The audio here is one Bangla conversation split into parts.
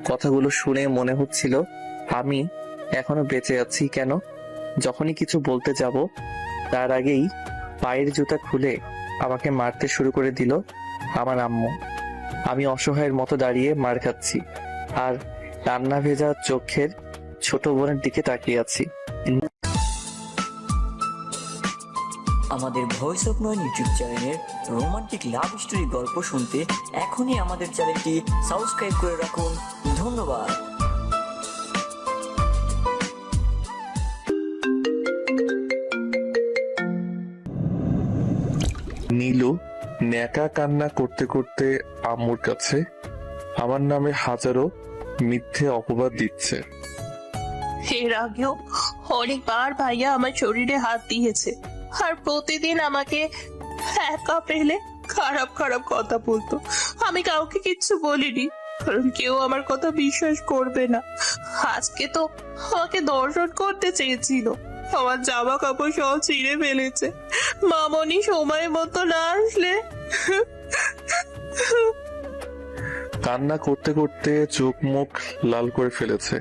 কথাগুলো শুনে মনে হচ্ছিল আমি এখনো বেঁচে আছি। কেন যখনই কিছু বলতে যাব তার আগেই পায়ের জুতা খুলে আমাকে মারতে শুরু করে দিল আমার আম্মু। আমি অসহায়ের মতো দাঁড়িয়ে মার খাচ্ছি আর কান্না ভেজা চোখের ছোট বোনের দিকে তাকিয়ে আছি। আমাদের ভয়েস অফ নয়ন ইউটিউব চ্যানেলের রোমান্টিক লাভ স্টোরি গল্প শুনতে এখনই আমাদের চ্যানেলটি সাবস্ক্রাইব করে রাখুন। ধন্যবাদ। নীলু ন্যাকা কান্না করতে করতে আম্মুর কাছে আমার নামে হাজারো মিথ্যে অপবাদ দিচ্ছে। এর আগেও অনেকবার ভাইয়া আমার শরীরে হাত দিয়েছে, আর প্রতিদিন আমাকে একা পেলে খারাপ খারাপ কথা বলতো। আমি কাউকে কিচ্ছু বলিনি, কারণ কেউ আমার কথা বিশ্বাস করবে না। আজকে তো আমাকে দর্শন করতে চেয়েছিল, আমার জামা কাপড় সব ছিঁড়ে ফেলেছে। মামনি সময় মতো না আসলে। কান্না করতে করতে চোখ মুখ লাল করে ফেলেছে।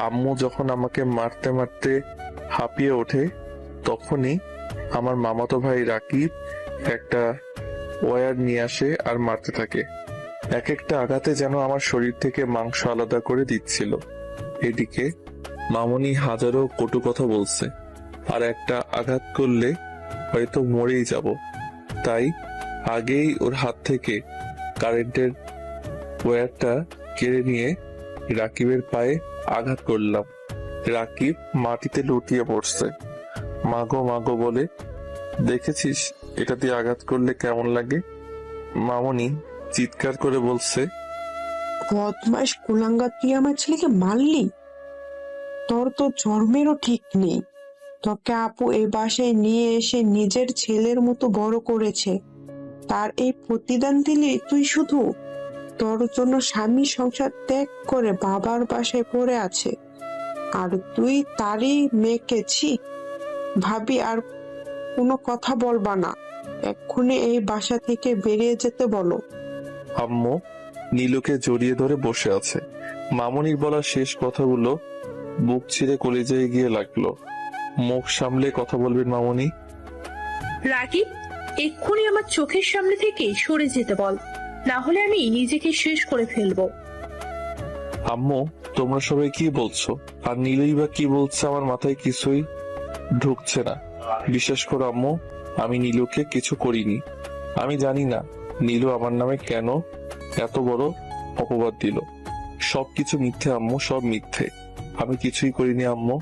আম্মু যখন আমাকে মারতে মারতে হাঁপিয়ে ওঠে, তখনই আমার মামাতো ভাই রাকিব একটা ওয়্যার নিয়ে আসে আর মারতে থাকে। এক একটা আঘাতে যেন আমার শরীর থেকে মাংস আলাদা করে দিচ্ছিল। এদিকে মামনি হাজারো কটু কথা বলছে, আর একটা আঘাত করলে হয়তো মরেই যাব। তাই আগেই ওর হাত থেকে কারেন্টের ওয়্যারটা কেড়ে নিয়ে রাকিবের পায়ে আঘাত করলাম। রাকিব মাটিতে লুটিয়ে পড়ছে। মাগো মাগো বলে, দেখেছিস এটা দিয়ে আঘাত করলে কেমন লাগে? মামনি চিৎকার করে বলছে, বদমাস কুলাঙ্গার, তুই আমার ছেলেকে মারলি? তোর তো জন্মেরও ঠিক নেই। তোকে আপু এই বাসায় নিয়ে এসে নিজের ছেলের মতো বড় করেছে, তার এই প্রতিদান দিলি তুই? শুধু তোর জন্য স্বামী সংসার ত্যাগ করে বাবার বাসায় পড়ে আছে, আর তুই তারই মেয়েকে ছি। ভাবি, আর কোনো কথা বলবা না, এক্ষুনি এই বাসা থেকে বেরিয়ে যেতে বলো। আম্মু নীলুকে জড়িয়ে ধরে বসে আছে। মামনির বলা শেষ কথাগুলো বুক ছিঁড়ে কলিজায় গিয়ে লাগলো। মুখ সামলে কথা বলবেন মামনি। রাকিব, এক্ষুনি আমার চোখের সামনে থেকে সরে যেতে বল, না হলে আমি নিজেকে শেষ করে ফেলবো। আম্মু তোমরা সবাই কি বলছো, আর নীলুই বা কি বলছে আমার মাথায় কিছুই ঢুকছে না। বিশ্বাস করো আম্মু, আমি নীলুকে কিছু করিনি। আমি জানি না নীলু আমার নামে কেন এত বড় অপবাদ দিল। সবকিছু মিথ্যে আম্মু, সব মিথ্যে। আমি কিছুই করিনি আম্মু।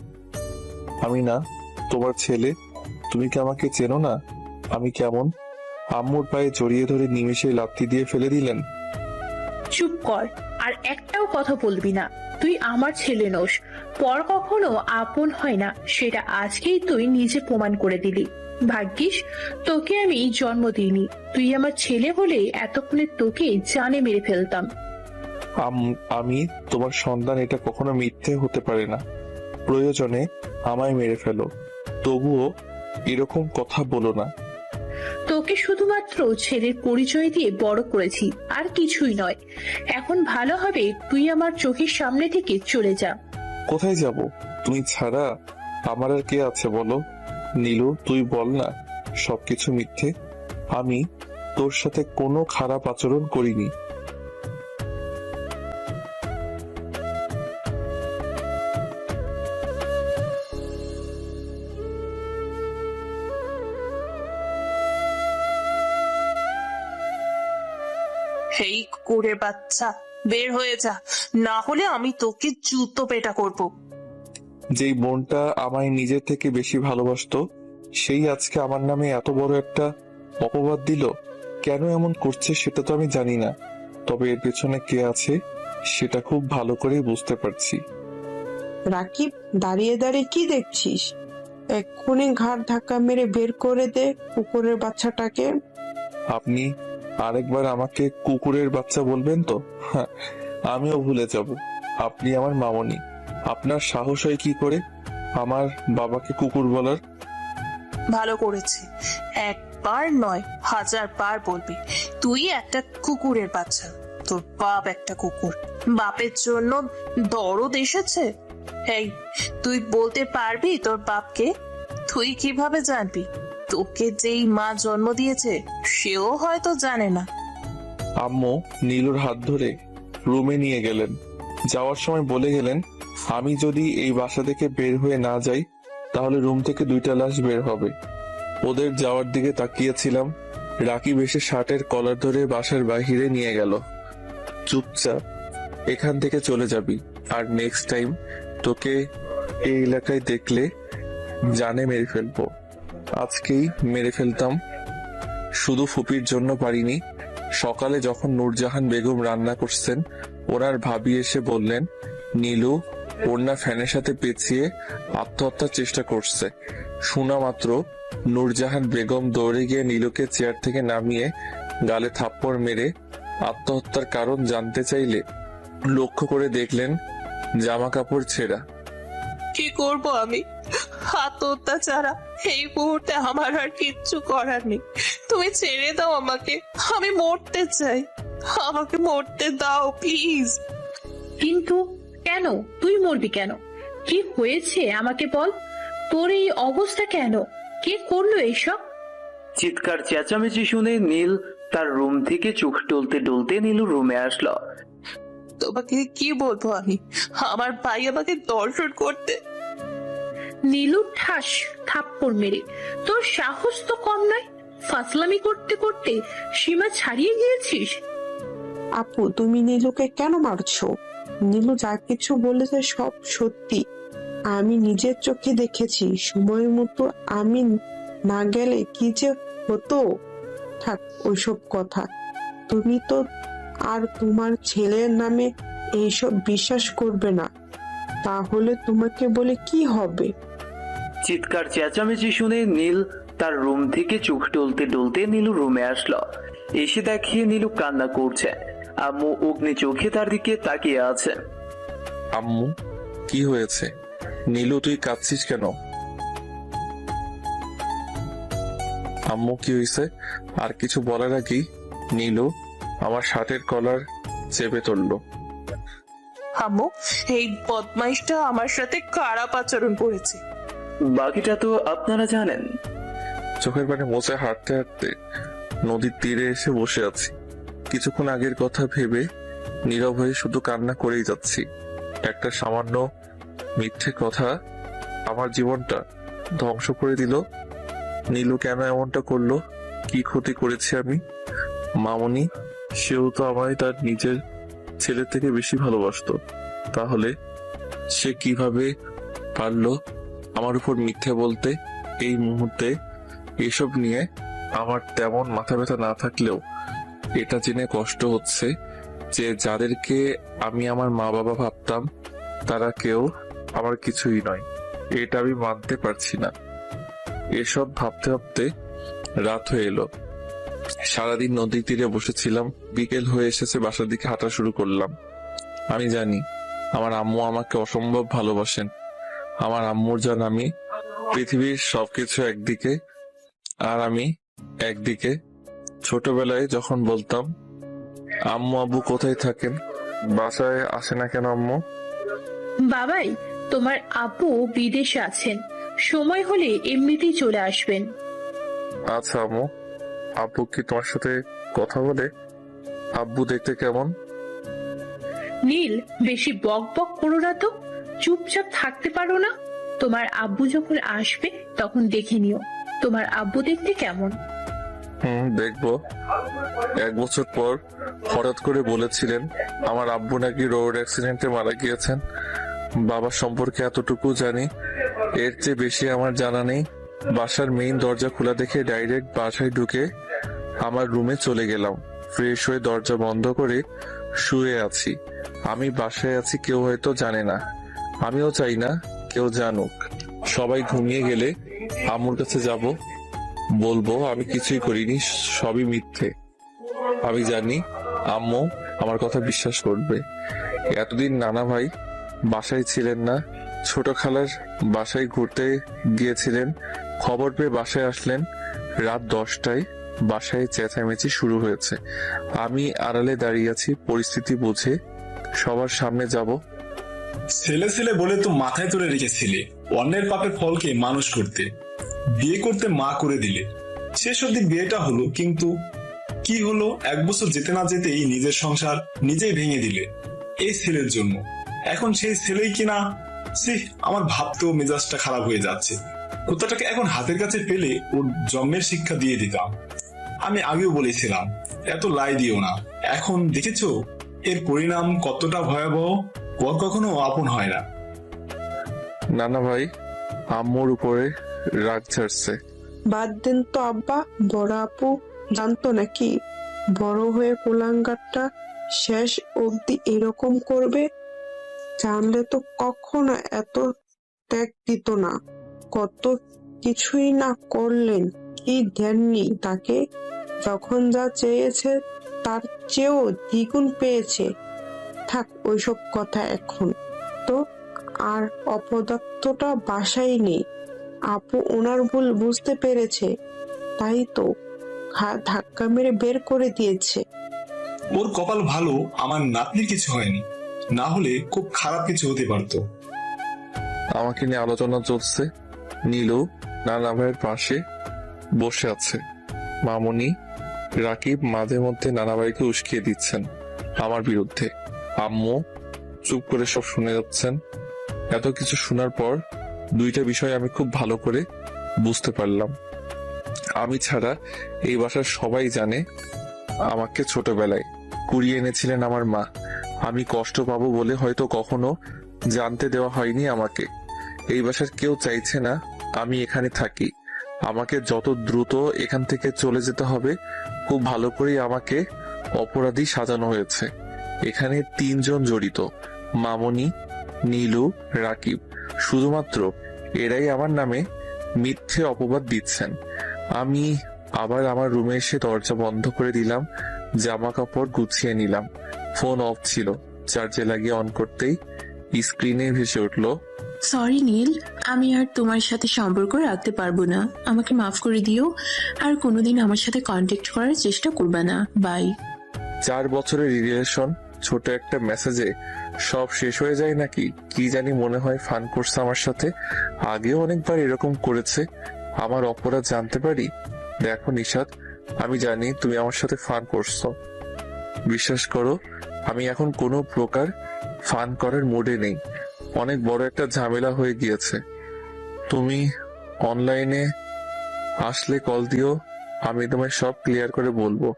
আমি না তোমার ছেলে। তুমি কি আমাকে চেনো না? আমি কেমন? আম্মুর পায়ে জড়িয়ে ধরে নিমেষে লাথি দিয়ে ফেলে দিলেন। চুপ কর, আর একটাও কথা বলবি না। তুই আমার ছেলে নোস, পর কখনো আপন হয় না, সেটা আজকেই তুই নিজে প্রমাণ করে দিলি। ভাগ্যিস তোকে আমি জন্ম দিইনি, তুই আমার ছেলে হলে এতক্ষণে তোকে জানে মেরে ফেলতাম। আমি তোমার সন্তান, এটা কখনো মিথ্যে হতে পারে না। প্রয়োজনে আমায় মেরে ফেলো, তবুও এরকম কথা বলো না। তোকে শুধুমাত্র ছেলের পরিচয় দিয়ে বড় করেছি, আর কিছুই নয়। এখন ভালো হবে তুই আমার চোখের সামনে থেকে চলে যা। কোথায় যাব? তুমি ছাড়া আমার আর কে আছে বলো? নীলু তুই বল না সবকিছু মিথ্যে। আমি তোর সাথে কোনো খারাপ আচরণ করিনি। এই কুকুরের বাচ্চা, বের হয়ে যা, না হলে আমি তোকে জুতো পেটা করব। যেই বোনটা আমায় নিজের থেকে বেশি ভালোবাসতো, সেই আজকে আমার নামে এত বড় একটা অপবাদ দিল। কেন এমন করছে সেটা তো আমি জানি না, তবে এর পেছনে কে আছে সেটা খুব ভালো করে বুঝতে পারছি। রাকিব, দাঁড়িয়ে দাঁড়িয়ে কি দেখছিস? এক্ষুনি ঘাড় ধাক্কা মেরে বের করে দে কুকুরের বাচ্চাটাকে। আপনি আরেকবার আমাকে কুকুরের বাচ্চা বলবেন তো? হ্যাঁ, আমিও ভুলে যাব আপনি আমার মামনি। আপনার সাহস হয় কি করে আমার বাবাকে কুকুর বলার? ভালো করেছি, একবার নয় 1000 বার বলবি তুই একটা কুকুরের বাচ্চা। তোর বাপ একটা কুকুর, বাপের জন্য দরদ এসেছে। এই, তুই বলতে পারবি তোর বাপকে? তুই কিভাবে জানবি? তোকে যেই মা জন্ম দিয়েছে সেও হয়তো জানে না। আম্মু নীলুর হাত ধরে রুমে নিয়ে গেলেন। যাওয়ার সময় বলে গেলেন, আমি যদি এই বাসা থেকে বের হয়ে না যাই তাহলে রুম থেকে 2টা লাশ বের হবে। ওদের যাওয়ার দিকে তাকিয়েছিলাম। রাকিব এসে শার্টের কলার ধরে বাসার বাহিরে নিয়ে গেল। চুপচাপ এখান থেকে চলে যাবি, আর নেক্সট টাইম তোকে এই এলাকায় দেখলে জানে মেরে ফেলবো। আজকেই মেরে ফেলতাম। শুধু ফুপির জন্য পারিনি। সকালে যখন নূরজাহান বেগম রান্না করছেন, ওনার ভাবি এসে বললেন নীলু ওড়না ফ্যানের সাথে পেঁচিয়ে আত্মহত্যার চেষ্টা করছে। শোনা মাত্র নূরজাহান বেগম দৌড়ে গিয়ে নীলুকে চেয়ার থেকে নামিয়ে গালে থাপ্পড় মেরে আত্মহত্যার কারণ জানতে চাইলে লক্ষ্য করে দেখলেন জামা কাপড় ছেঁড়া। কি করব আমি? আত্মহত্যা ছাড়া এই মুহূর্তে আমার আর কিচ্ছু করার নেই। তুমি ছেড়ে দাও আমাকে, আমি মরতে চাই। আমাকে মরতে দাও প্লিজ। কিন্তু কেন? তুই মরবি কেন? কি হয়েছে আমাকে বল। তোর এই অবস্থা কেন? কে করলো এইসব? চিৎকার চেঁচামেচি শুনে নীল তার রুম থেকে চোখ টলতে টলতে নীলুর রুমে আসলো। তোমাকে কি বলবো আমি? আমার ভাই আমাকে দর্শন করতে। নীলু ঠাস থাপ্পড় মেরে, তোর সাহস তো কম নয়। ফাসলামি করতে করতে সীমা ছাড়িয়ে গিয়েছিস। আপু, তুমি নীলুকে কেন মারছো? নীলু যা কিছু বলেছে সব সত্যি। আমি নিজের চোখে দেখেছি। সময় মতো আমি না গেলে কি যে হতো। থাক ওইসব কথা। তুমি তো আর তোমার ছেলের নামে এইসব বিশ্বাস করবে না, তাহলে তোমাকে বলে কি হবে? চিৎকার চেঁচামেচি শুনে নীল তার রুম থেকে চোখ টলতে টলতে নীলুর রুমে আসলো। এসে দেখে নীলু কান্না করছে। আম্মু অগ্নি চোখে তার দিকে তাকিয়ে আছে। আম্মু কি হয়েছে? নীলু তুই কাঁদছিস কেন? আম্মু কি হয়েছে? আর কিছু বলার আগেই নীলু আমার শার্টের কলার চেপে ধরল। আম্মু, এই বদমাইশটা আমার সাথে খারাপ আচরণ করেছে। বাকিটা তো আপনারা জানেন। চোখের পানি মুছে হাঁটতে হাঁটতে নদীর তীরে এসে বসে আছি। কিছুক্ষণ আগের কথা ভেবে নীরব হয়ে শুধু কান্না করেই যাচ্ছি। একটা সামান্য মিথ্যে কথা আমার জীবনটা ধ্বংস করে দিল। নীলু কেন এমনটা করলো? কি ক্ষতি করেছি আমি? মামনি, সেও তো আমায় তার নিজের ছেলে থেকে বেশি ভালোবাসতো। তাহলে সে কিভাবে পারলো আমার উপর মিথ্যে বলতে? এই মুহূর্তে এসব নিয়ে আমার তেমন মাথা ব্যথা না থাকলেও এটা জেনে কষ্ট হচ্ছে যে যাদেরকে আমি আমার মা বাবা ভাবতাম তারা কেউ আমার কিছুই নয়। এটা আমি মানতে পারছি না। এসব ভাবতে ভাবতে রাত হয়ে এলো। সারাদিন নদীর তীরে বসেছিলাম। বিকেল হয়ে এসেছে, বাসার দিকে হাঁটা শুরু করলাম। আমি জানি আমার আম্মু আমাকে অসম্ভব ভালোবাসেন। আমার আম্মুর জান আমি পৃথিবীর সবকিছু একদিকে, আর আমি একদিকে। ছোটবেলায় যখন বলতাম আম্মু আব্বু কোথায় থাকেন, বাসায় আসে না কেন আম্মু? বাবাই, তোমার আব্বু বিদেশে আছেন, সময় হলে এমনিতেই চলে আসবেন। আচ্ছা আম্মু, আব্বু কি তোমার সাথে কথা বলে? আব্বু দেখতে কেমন? নীল, বেশি বক বক করো না তো। চুপচাপ থাকতে পারো না? তোমার আব্বু যখন আসবে তখন দেখে নিও তোমার আব্বু দেখতে কেমন। দেখবো। 1 বছর পর হঠাৎ করে বলেছিলেন আমার আব্বু নাকি রোড অ্যাক্সিডেন্টে মারা গিয়েছেন। বাবার সম্পর্কে এতটুকু জানি, এর চেয়ে বেশি আমার জানা নেই। বাসার মেইন দরজা খোলা দেখে ডাইরেক্ট বাসায় ঢুকে আমার রুমে চলে গেলাম। ফ্রেশ হয়ে দরজা বন্ধ করে শুয়ে আছি। আমি বাসায় আছি, কেউ হয়তো জানে না। আমিও চাই না কেউ জানুক। সবাই ঘুমিয়ে গেলে আম্মুর কাছে যাব, বলবো আমি কিছুই করিনি, সবই মিথ্যে। আমি জানি আম্মু আমার কথা বিশ্বাস করবে। এতদিন নানা ভাই বাসায় ছিলেন না, ছোট খালার বাসায় ঘুরতে গিয়েছিলেন। খবর পেয়ে বাসায় আসলেন রাত 10টায়। বাসায় চেঁচামেচি শুরু হয়েছে। আমি আড়ালে দাঁড়িয়ে আছি, পরিস্থিতি বুঝে সবার সামনে যাব। ছেলে ছেলে বলে তো মাথায় তুলে রেখেছিলে অন্যের পাপের ফলকে মানুষ করতে, বিয়ে করতে মা করে দিলে। শেষ অব্দি বিয়েটা হলো, কিন্তু কি হলো, 1 বছর যেতে না যেতেই নিজের সংসার নিজেই ভেঙে দিলে এই ছেলের জন্য। এখন সেই ছেলেই কিনা, আমার ভাবতেও মেজাজটা খারাপ হয়ে যাচ্ছে। কুত্তাটাকে এখন হাতের কাছে পেলে ওর জন্মের শিক্ষা দিয়ে দিতাম। আমি আগেও বলেছিলাম এত লাই দিও না। এখন দেখেছো এর পরিণাম কতটা ভয়াবহ। পর কখনো আপন হয় না। নানা ভাই আম্মুর উপরে রাগ ছাড়ছে। বাদ দেন তো আব্বা, বড় আপু জানতো নাকি বড় হয়ে কুলাঙ্গারটা শেষ অবধি এরকম করবে? জানলে তো কখনো এত ত্যাগ দিত না। কত কিছুই না করলেন, কি দেননি তাকে। যখন যা চেয়েছে তার চেয়েও দ্বিগুণ পেয়েছে। থাক ওইসব কথা এখন তো। আর অপদার্থটা বাসায় নেই। আপু ওনার ভুল বুঝতে পেরেছে, তাই তো ধাক্কা মেরে বের করে দিয়েছে। ওর কপাল ভালো আমার নাতনির কিছু হয়নি, না হলে খুব খারাপ কিছু হতে পারতো। আমাকে নিয়ে আলোচনা চলছে। নীলু নানা ভাইয়ের পাশে বসে আছে। মামুনি, রাকিব মাঝে মধ্যে নানা ভাইকে উস্কিয়ে দিচ্ছেন আমার বিরুদ্ধে। আম্মু চুপ করে সব শুনে যাচ্ছেন। এত কিছু শোনার পর দুইটা বিষয় আমি খুব ভালো করে বুঝতে পারলাম। আমি ছাড়া এই বাসার সবাই জানে আমাকে ছোটবেলায় কুড়িয়ে এনেছিলেন আমার মা। আমি কষ্ট পাবো বলে হয়তো কখনো জানতে দেওয়া হয়নি আমাকে। এই বাসার কেউ চাইছে না আমি এখানে থাকি। আমাকে যত দ্রুত এখান থেকে চলে যেতে হবে। খুব ভালো করেই আমাকে অপরাধী সাজানো হয়েছে। এখানে 3 জন জড়িত, মামনি, নীলু, রাকিব। শুধুমাত্র এরাই আমার নামে মিথ্যে অপবাদ দিচ্ছেন। আমি আবার আমার রুমে এসে দরজা বন্ধ করে দিলাম, জামা কাপড় গুছিয়ে নিলাম। ফোন অফ ছিল, চার্জে লাগিয়ে অন করতেই স্ক্রিনে ভেসে উঠলো, সরি নীল, আমি আর তোমার সাথে সম্পর্ক রাখতে পারবো না। আমাকে মাফ করে দিও। আর কোনোদিন আমার সাথে কন্ট্যাক্ট করার চেষ্টা করবে না। বাই। 4 বছরের রিলেশন ছোট একটা মেসেজে সব শেষ হয়ে যায় নাকি? কি জানি, মনে হয় ফান করছে আমার সাথে। আগেও অনেকবার এরকম করেছে। আমার অপরাধ জানতে পারি? দেখো নিশাত, আমি জানি তুমি আমার সাথে ফান করছো। বিশ্বাস করো, আমি এখন কোনো প্রকার ফান করার মুডে নেই। অনেক বড় একটা ঝামেলা হয়ে গিয়েছে। তুমি অনলাইনে আসলে কল দিও, আমি তোমায় সব ক্লিয়ার করে বলবো।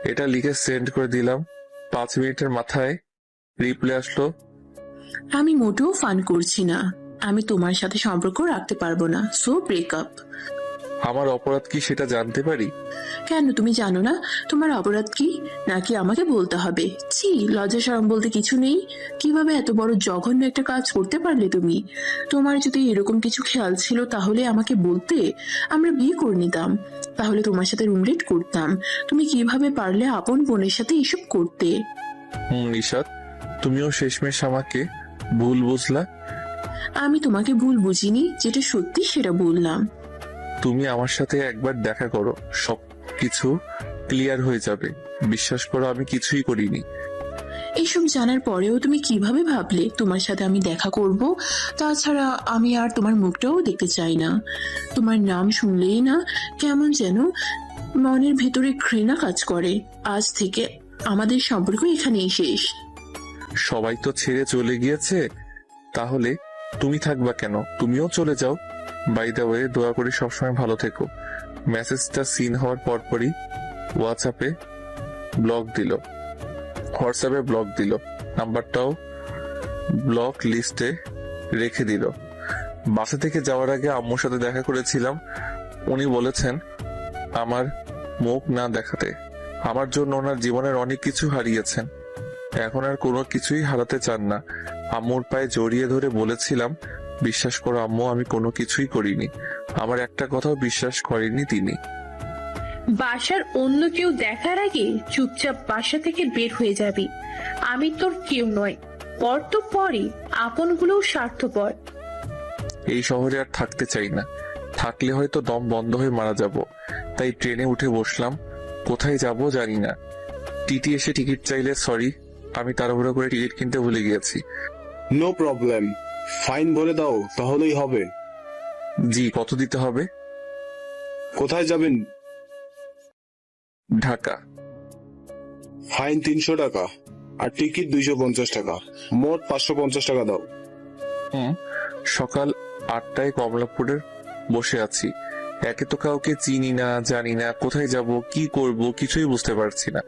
এটা লিখে সেন্ড করে দিলাম। 5 মিনিটের মাথায় রিপ্লাই আসলো, আমি মোটেও ফান করছি না। আমি তোমার সাথে সম্পর্ক রাখতে পারবো না। So breakup. আমার অপরাধ কি সেটা জানতে পারি? কেন, তুমি জানো না তোমার অপরাধ কি? নাকি আমাকে বলতে হবে? ছি, লজ্জা শরম বলতে কিছু নেই। কিভাবে এত বড় জঘন্য একটা কাজ করতে পারলে তুমি? তোমার যদি এরকম কিছু খেয়াল ছিল তাহলে আমাকে বলতে, আমরা বিয়ে করে নিতাম। তাহলে তোমার সাথে রুমমেট করতাম। তুমি কিভাবে পারলে আপন বোনের সাথে এসব করতে? নিশাত, তুমিও শেষমেশ আমাকে ভুল বুঝলা। আমি তোমাকে ভুল বুঝিনি, যেটা সত্যি সেটা বললাম। তুমি আমার সাথে একবার দেখা করো, সবকিছু ক্লিয়ার হয়ে যাবে। বিশ্বাস করো, আমি কিছুই করিনি। এইসব জানার পরেও তুমি কিভাবে ভাবলে তোমার সাথে আমি দেখা করব? তাছাড়া আমি আর তোমার মুখটাও দেখতে চাই না। তোমার নাম শুনলেই না কেমন যেন মনের ভেতরে ঘৃণা কাজ করে। আজ থেকে আমাদের সম্পর্ক এখানেই শেষ। সবাই তো ছেড়ে চলে গিয়েছে, তাহলে তুমি থাকবা কেন? তুমিও চলে যাও। বাই দ্য ওয়ে, দোয়া করি সবসময় ভালো থেকো। মেসেজটা সিন হওয়ার পরপরই হোয়াটসঅ্যাপে ব্লক দিল। নাম্বারটাও ব্লক লিস্টে রেখে দিল। বাসা থেকে যাওয়ার আগে আম্মুর সাথে দেখা করেছিলাম। উনি বলেছেন আমার মুখ না দেখাতে। আমার জন্য ওনার জীবনের অনেক কিছু হারিয়েছেন, এখন আর কোনো কিছুই হারাতে চান না। আম্মুর পায়ে জড়িয়ে ধরে বলেছিলাম, বিশ্বাস করো আম্মু, আমি কোনো কিছুই করিনি। আমার একটা কথাও বিশ্বাস করেননি তিনি। বাসার অন্য কেউ দেখার আগে চুপচাপ বাসা থেকে বের হয়ে যাবি। আমি তোর কেউ নয়। পর তো পরই, আপনগুলোও স্বার্থপর। এই শহরে আর থাকতে চাই না। থাকলে হয়তো দম বন্ধ হয়ে মারা যাব। তাই ট্রেনে উঠে বসলাম। কোথায় যাব জানি না। টিটি এসে টিকিট চাইলে সরি, আমি তাড়াহুড়ো করে টিকিট কিনতে ভুলে গিয়েছি। নো প্রবলেম, ফাইন ভরে দাও তাহলেই হবে। জি, কত দিতে হবে? কোথায় যাবেন? ঢাকা। ফাইন 300 টাকা আর টিকিট 250 টাকা, মোট 550 টাকা দাও। সকাল 8টায় কমলাপুরে বসে আছি। একে তো কাউকে চিনি না, জানি না, কোথায় যাব কি করব কিছুই বুঝতে পারছি না।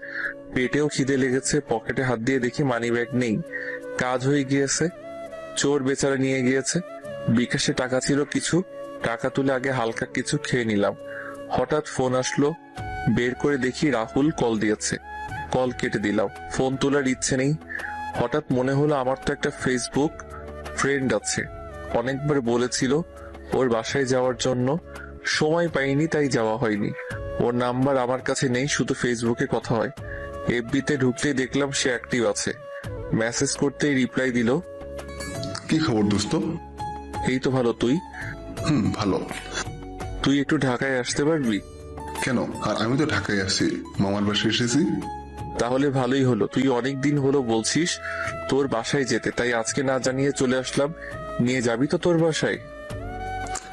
পেটেও খিদে লেগেছে, পকেটে হাত দিয়ে দেখি মানি ব্যাগ নেই। কাজ হয়ে গিয়েছে, চোর বেচারা নিয়ে গিয়েছে। বিকাশে টাকা ছিল কিছু, টাকা তুলে আগে হালকা কিছু খেয়ে নিলাম। হঠাৎ ফোন আসলো, বের করে দেখি রাহুল কল দিয়েছে। কল কেটে দিলাম, ফোন তোলার ইচ্ছে নেই। হঠাৎ মনে হলো আমার তো একটা ফেসবুক ফ্রেন্ড আছে, অনেকবার বলেছিল ওর বাসায় যাওয়ার জন্য, সময় পাইনি তাই যাওয়া হয়নি। ওর নাম্বার আমার কাছে নেই, শুধু ফেসবুকে কথা হয়। এফবিতে ঢুকতেই দেখলাম সে অ্যাক্টিভ আছে। মেসেজ করতেই রিপ্লাই দিল, কি খবর দোস্ত? এই তো ভালো, তুই? ভালো। তুই একটু ঢাকায় আসতে পারবি? কেন? আর আমি তো ঢাকায় আছি, মামার বাসায় এসেছি। তাহলে ভালোই হলো, তুই অনেক দিন হলো বলছিস তোর বাসায় যেতে, তাই আজকে না জানিয়ে চলে আসলাম। নিয়ে যাবি তো তোর বাসায়?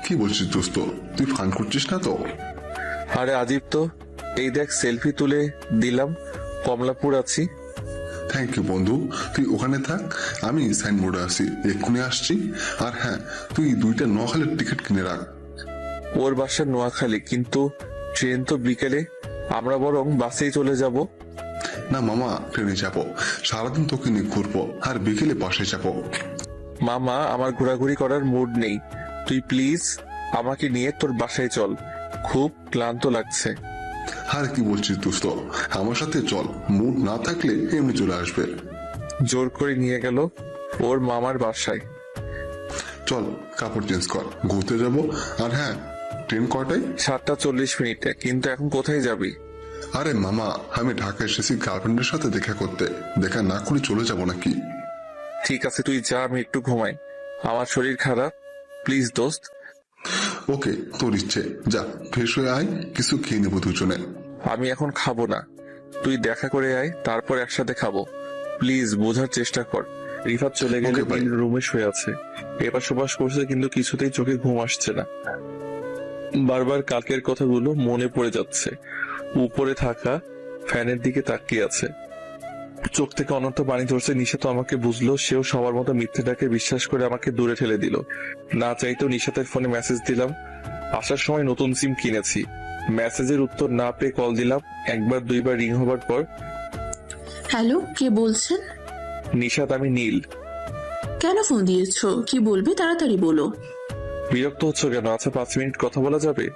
কি বলছিস দোস্ত, তুই ফান করছিস না তো? আরে আজিব তো, এই দেখ সেলফি তুলে দিলাম, কমলাপুর আছি। থ্যাংক ইউ বন্ধু, তুই ওখানে থাক, আমি সাইনবোর্ডে আছি, এক্ষুনি আসছি। আর হ্যাঁ, তুই 2টা নোয়াখালীর টিকিট কিনে রাখ। ওর বাসা নোয়াখালী, কিন্তু ট্রেন তো বিকেলে, আমরা বরং বাসেই চলে যাব। না মামা, ট্রেনে যাবো, সারাদিন তোকে নিয়ে ঘুরবো আর বিকেলে বাসে যাবো। মামা, আমার ঘোরাঘুরি করার মুড নেই, তুই প্লিজ আমাকে নিয়ে তোর বাসায় চল, খুব ক্লান্ত লাগছে। আর কি বলছিস দোস্ত, আমার সাথে চল, মুড না থাকলে এমনি চলে আসবে। জোর করে নিয়ে গেল ওর মামার বাসায়। চল কাপড় চেঞ্জ কর, ঘুরতে যাব। আর হ্যাঁ, ট্রেন কটায়? 7:40। কিন্তু এখন কোথায় যাবি? আরে মামা, আমি ঢাকা এসেছি গার্লফ্রেন্ডের সাথে দেখা করতে, দেখা না করে চলে যাব নাকি? ঠিক আছে তুই যা, আমি একটু ঘুমাই, আমার শরীর খারাপ, প্লিজ দোস্ত। ওকে, তোর ইচ্ছে, যা ফ্রেশ হয়ে আয়, কিছু খেয়ে নেবো দুজনে। আমি এখন খাবো না, তুই দেখা করে আয়, তারপর একসাথে খাবো, প্লিজ বোঝার চেষ্টা কর। রিফাত চলে গেলে Okay, bye. রুমে শুয়ে আছে, এবার সুবাস করছে কিন্তু কিছুতেই চোখে ঘুম আসছে না। বারবার কালকের কথাগুলো মনে পড়ে যাচ্ছে। উপরে থাকা ফ্যানের দিকে তাকিয়ে আছে, চোখ থেকে অনন্ত পানি ঝরছে। নিশা তো আমাকে বুঝলো, সেও সবার মতো মিথ্যেটাকে বিশ্বাস করে আমাকে দূরে ঠেলে দিল। না চাইতেও নিশাতের ফোনে মেসেজ দিলাম। আসার সময় নতুন সিম কিনেছি, মেসেজের উত্তর না পেয়ে কল দিলাম। একবার দুইবার রিং হবার পর, হ্যালো, কে বলছেন? নিশাত, আমি নীল। কেন ফোন দিয়েছো? কি বলবে তাড়াতাড়ি বলো। বিরক্ত হচ্ছ কেন? আচ্ছা 5 মিনিট কথা বলা যাবে?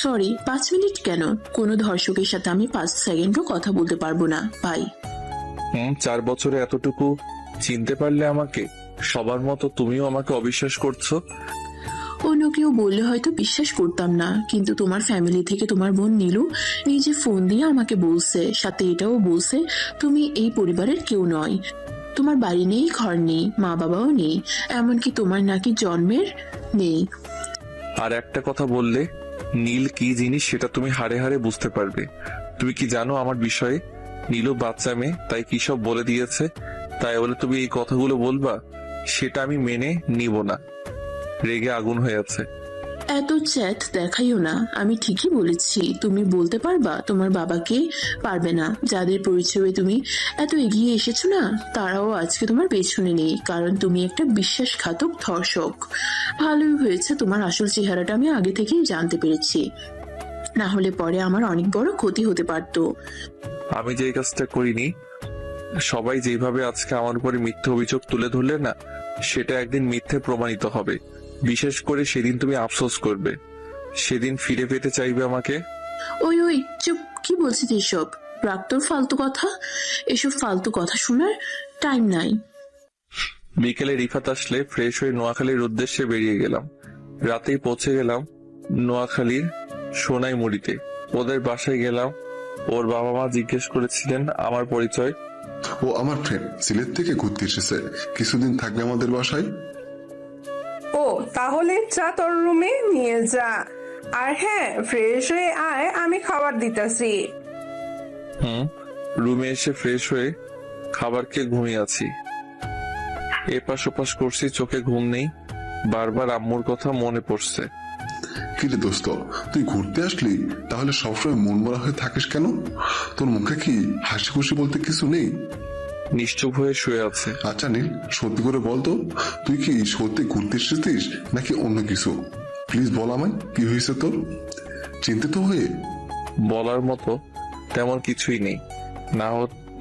সরি, 5 মিনিট কেন? কোনো ধর্ষকের সাথে আমি 5 সেকেন্ডও কথা বলতে পারবো না, ভাই। 4 বছরে এতটুকু চিনতে পারলে আমাকে, সবার মতো তুমিও আমাকে অবিশ্বাস করছো। অন্য কেউ বললে হয়তো বিশ্বাস করতাম না, কিন্তু তোমার ফ্যামিলি থেকে তোমার বোন নীলু নিজে ফোন দিয়ে আমাকে বলছে, সাথে এটাও বলছে তুমি এই পরিবারের কেউ নয়, তোমার বাড়ি নেই, ঘর নেই, মা বাবাও নেই, এমনকি তোমার নাকি জন্মের নেই। আর একটা কথা বললে, নীল কি জিনিস সেটা তুমি হাড়ে হাড়ে বুঝতে পারবে। তুমি কি জানো আমার বিষয়ে? নীলু বাচ্চা মেয়ে, তাই কি সব বলে দিয়েছে, তাই বলে তুমি এই কথাগুলো বলবা, সেটা আমি মেনে নিব না। রেগে আগুন হয়ে আছে। এত চ্যাট দেখাইও না, আমি ঠিকই বলেছি। তুমি বলতে পারবা তোমার বাবাকে? পারবে না। যাদের পরিচয়ে তুমি এত এগিয়ে এসেছো না, তারাও আজকে তোমার পেছনে নেই, কারণ তুমি একটা বিশ্বাসঘাতক ধর্ষক। ভালোই হয়েছে তোমার আসল চেহারাটা আমি আগে থেকেই জানতে পেরেছি, না হলে পরে আমার অনেক বড় ক্ষতি হতে পারতো। আমি যে কাজটা করিনি, সবাই যেভাবে আজকে আমার উপরে মিথ্যে অভিযোগ তুলে ধরলে না, সেটা একদিন মিথ্যে প্রমাণিত হবে। বিশেষ করে সেদিন তুমি আফসোস করবে, সেদিন ফিরে পেতে চাইবে আমাকে। ওই ওই চুপ, কি বলছিস এসব? রাখ তোর ফালতু কথা, এসব ফালতু কথা শোনার টাইম নাই। বিকেলে রিফাত আসলে ফ্রেশ হয়ে নোয়াখালীর উদ্দেশ্যে বেরিয়ে গেলাম। রাতেই পৌঁছে গেলাম নোয়াখালীর সোনাইমুড়িতে। ওদের বাসায় গেলাম, ওর বাবা মা জিজ্ঞেস করেছিলেন আমার পরিচয়। ও আমার ফ্রেন্ড, সিলেট থেকে ঘুরতে এসেছে, কিছুদিন থাকবে আমাদের বাসায়। ও তাহলে যা তোর রুমে নিয়ে যা, আর হ্যাঁ, ফ্রেশ হয়ে আয়, আমি খাবার দিতেছি। রুমে এসে ফ্রেশ হয়ে খাবার খেয়ে ঘুমিয়ে আছি। এপাশ ওপাশ করছি, চোখে ঘুম নেই, বারবার আম্মুর কথা মনে পড়ছে। কিরে দোস্ত, তুই ঘুরতে আসলি, তাহলে সবসময় মন মরা হয়ে থাকিস কেন? তোর মুখে কি হাসি খুশি বলতে কিছু নেই? নিশ্চুপ হয়ে শুয়ে আছে। আচ্ছা নীল, সত্যি করে বলতো, তুই কি সত্যি ঘুরতে এসেছিস নাকি অন্য কিছু? প্লিজ বল আমায়, কি হয়েছে তোর? চিন্তিত হয়ে বলার মতো তেমন কিছুই নেই,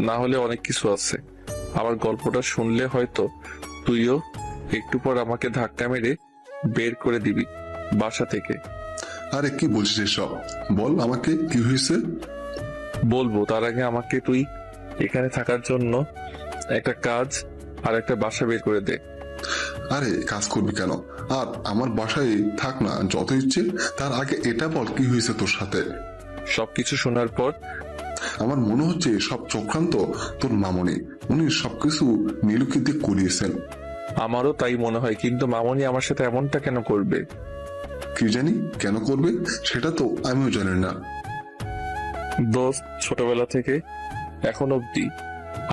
না হলে অনেক কিছু আছে। আমার গল্পটা শুনলে হয়তো তুইও একটু পর আমাকে ধাক্কা মেরে বের করে দিবি বাসা থেকে। আরে কি বলছিস এসব? বল আমাকে, কি হয়েছে? বলবো, তার আগে আমাকে তুই এখানে থাকার জন্য একটা কাজ আর একটা বাসা বের করে দে। আরে কাজ করবি কেন? আর আমার বাসায় থাক না যত ইচ্ছে, তার আগে এটা বল কি হয়েছে তোর সাথে? সবকিছু শোনার পর আমার মনে হচ্ছে সব চক্রান্ত তোর মামনি, উনি সবকিছু নীলুকে দিয়ে করিয়েছেন। আমারও তাই মনে হয়, কিন্তু মামনি আমার সাথে এমনটা কেন করবে? কি জানি কেন করবে, সেটা তো আমিও জানি না। দোস্ত, ছোটবেলা থেকে এখন অব্দি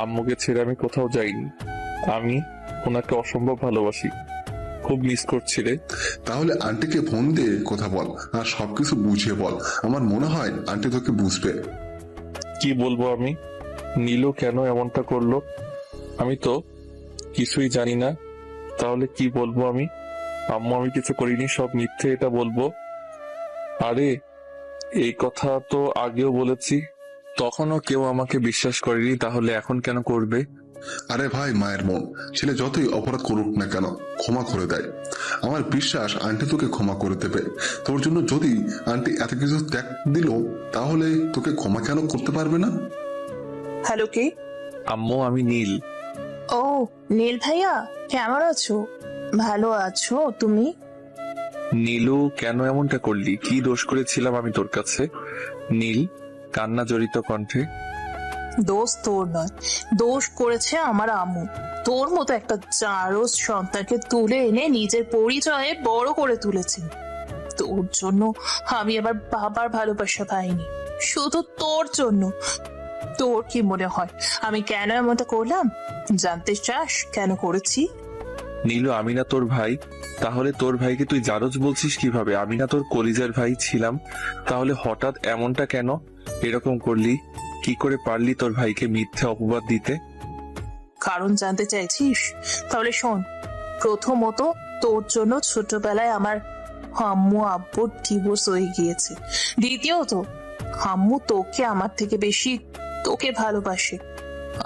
আম্মুকে ছেড়ে আমি কোথাও যাইনি। আমি ওনাকে অসম্ভব ভালোবাসি, খুব মিস করছি রে। তাহলে আন্টিকে ফোন দিয়ে কথা বল আর সবকিছু বুঝিয়ে বল, আমার মনে হয় আন্টি তোকে বুঝবে। কি বলবো আমি? নীলু কেন এমনটা করলো? আমি তো কিছুই জানি না, তাহলে কি বলবো আমি? আম্মু আমি কিছু করিনি, সব মিথ্যে, এটা বলবো? আরে এই কথা তো আগেও বলেছি, তখনও কেউ আমাকে বিশ্বাস করেনি, তাহলে এখন কেন করবে? আরে ভাই, মায়ের মন, ছেলে যতই অপরাধ করুক না কেন ক্ষমা করে দেয়। আমার বিশ্বাস আন্টি তোকে ক্ষমা করে দেবে। তোর জন্য যদি আন্টি এত কিছু ত্যাগ দিল, তাহলে তোকে ক্ষমা কেন করতে পারবে না? হ্যালো, কে? আম্মু, আমি নীল। ও নীল ভাইয়া, কেমন আছো? ভালো আছো তুমি? নীলু, কেন এমনটা করলি? কি দোষ করেছিলাম আমি তোর কাছে? নীল কান্না জড়িত কণ্ঠে। দোষ তোর নয়, দোষ করেছে আমার আম্মু। তোর মতো একটা জারজ সন্তানকে তুলে এনে নিজের পরিচয়ে বড় করে তুলেছেন। তোর জন্য আমি আবার বাবার ভালোবাসা পাইনি, শুধু তোর জন্য। তোর কি মনে হয় আমি কেন এমনটা করলাম? জানতে চাস কেন করেছি? নীলু, আমি না তোর ভাই? তাহলে তোর ভাইকে তুই জারজ বলছিস কিভাবে? আমি না তোর কলিজার ভাই ছিলাম? তাহলে হঠাৎ এমনটা কেন এরকম করলি? কি করে পারলি তোর ভাইকে মিথ্যে অপবাদ দিতে? কারণ জানতে চাইছিস? তাহলে শোন। প্রথমত, তোর জন্য ছোটবেলায় আমার আম্মু আব্বুর ডিভোর্স হয়ে গিয়েছে। দ্বিতীয়ত, আম্মু তোকে আমার থেকে বেশি তোকে ভালোবাসে।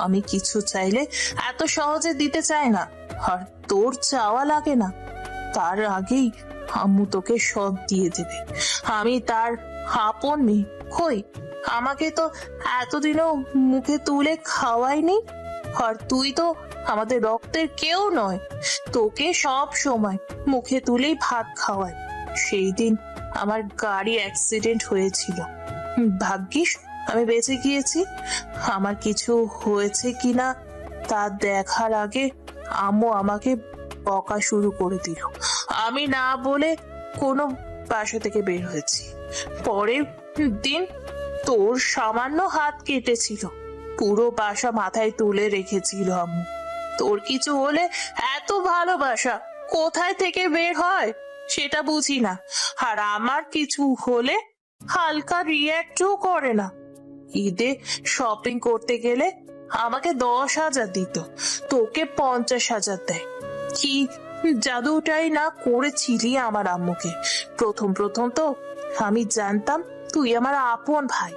আমি কিছু চাইলে এত সহজে দিতে চাই না, আর তোর চাওয়া লাগে না। তার আগেই আম্মু তোকে সব দিয়ে দেবে। আমি তার আপন মেয়ে। কই, আমাকে তো এতদিনও মুখে তুলে খাওয়াইনি। আর তুই তো আমাদের রক্তের কেউ নয়, তোকে সব সময় মুখে তুলেই ভাত খাওয়ায়। সেই দিন আমার গাড়ি অ্যাক্সিডেন্ট হয়েছিল, ভাগ্যিস আমি বেঁচে গিয়েছি। আমার কিছু হয়েছে কিনা তা দেখার আগে আম্মু আমাকে বকা শুরু করে দিল। আমি না বলে কোনো বাসা থেকে বের হয়েছি। পরের দিন তোর সামান্য হাত কেটেছিল, পুরো বাসা মাথায় তুলে রেখেছিল আম্মু। তোর কিছু হলে এত ভালোবাসা কোথায় থেকে বের হয় সেটা বুঝি না। আর আমার কিছু হলে হালকা রিয়াক্টও করে না। ঈদে শপিং করতে গেলে আমাকে 10,000 দিত, তোকে 50,000 দেয়। কি জাদুটাই না করেছিলি আমার আম্মুকে। প্রথম তো আমি জানতাম তুই আমার আপন ভাই,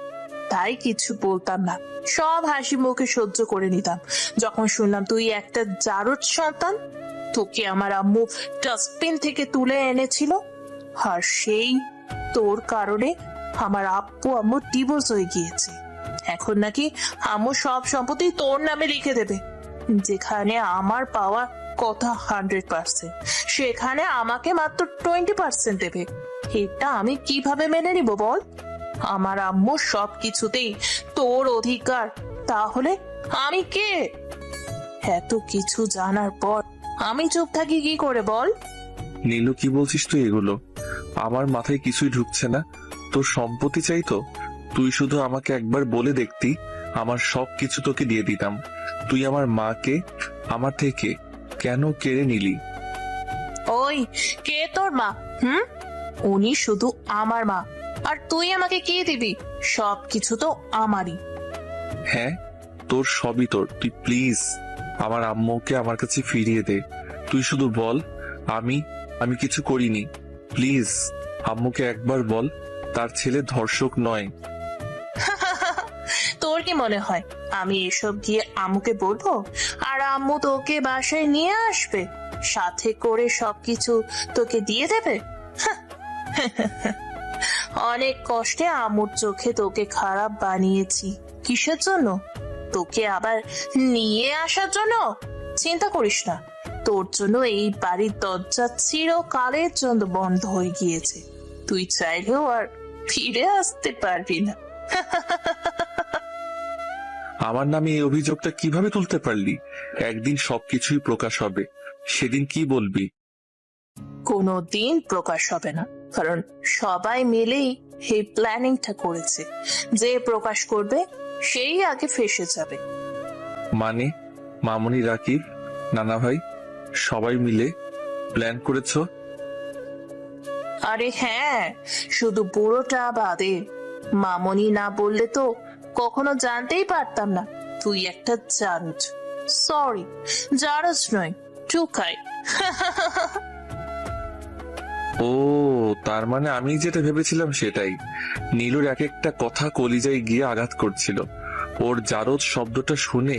তাই কিছু বলতাম না, সব হাসি মুখে সহ্য করে নিতাম। যখন শুনলাম তুই একটা জারজ সন্তান, তোকে আমার আম্মু ডাস্টবিন থেকে তুলে এনেছিল, আর সেই তোর কারণে আমার আব্বু আম্মু ডিভোর্স হয়ে গিয়েছে। এখন নাকি আম্মু সব সম্পত্তি তোর নামে লিখে দেবে। যেখানে আমার পাওয়া কথা 100%, সেখানে আমাকে মাত্র 20% দেবে। এটা আমি কিভাবে মেনে নিব বল? আমার আম্মু সব কিছুতেই তোর অধিকার, তাহলে আমি কে? এত কিছু জানার পর আমি চুপ থাকি কি করে বল? নীলু, কি বলছিস তুই এগুলো? আমার মাথায় কিছুই ঢুকছে না। তোর সম্পত্তি চাই তো? তুই শুধু আমাকে একবার বলে দেখতি, আমার সব কিছু তোকে দিয়ে দিতাম। তুই আমার মাকে আমার থেকে কেন কেড়ে নিলি? ওই, কে তোর মা? উনি শুধু আমার মা, আর তুই আমাকে কি দিবি? সবকিছু তো আমারই। হ্যাঁ, তোর সবই তোর। তুই প্লিজ আমার আম্মুকে আমার কাছে ফিরিয়ে দে। তুই শুধু বল আমি কিছু করিনি। প্লিজ আম্মুকে একবার বল তার ছেলে ধর্ষক নয়। তোর কি মনে হয় আমি এসব গিয়ে আম্মুকে বলবো আর আম্মু তোকে বাসায় নিয়ে আসবে, সাথে করে সবকিছু তোকে দিয়ে দেবে? অনেক কষ্টে আম্মুর চোখে তোকে খারাপ বানিয়েছি। কিসের জন্য? তোকে আবার নিয়ে আসার জন্য? চিন্তা করিস না, তোর জন্য এই বাড়ির দরজা চিরকালের জন্য বন্ধ হয়ে গিয়েছে। তুই চাইলেও আর ফিরে আসতে পারবি না। আমার নামে এই অভিযোগটা কিভাবে তুলতে পারলি? একদিন সবকিছুই প্রকাশ হবে, সেদিন কি বলবি? কোনোদিন প্রকাশ হবে না, কারণ সবাই মিলেই এই প্ল্যানিংটা করেছে। যে প্রকাশ করবে সেই আগে ফেঁসে যাবে। মানে মামুনি, রাকিব, নানা ভাই সবাই মিলে প্ল্যান করেছো? আরে হ্যাঁ, শুধু বুড়োটা বাদে। মামনি না বললে তো কখনো জানতেই পারতাম না তুই একটা জারজ। সরি, জারজ নয়, টুকাই। ও, তার মানে আমি যেটা ভেবেছিলাম সেটাই। নীলুর এক একটা কথা কলিজায় গিয়ে আঘাত করছিল। ওর জারদ শব্দটা শুনে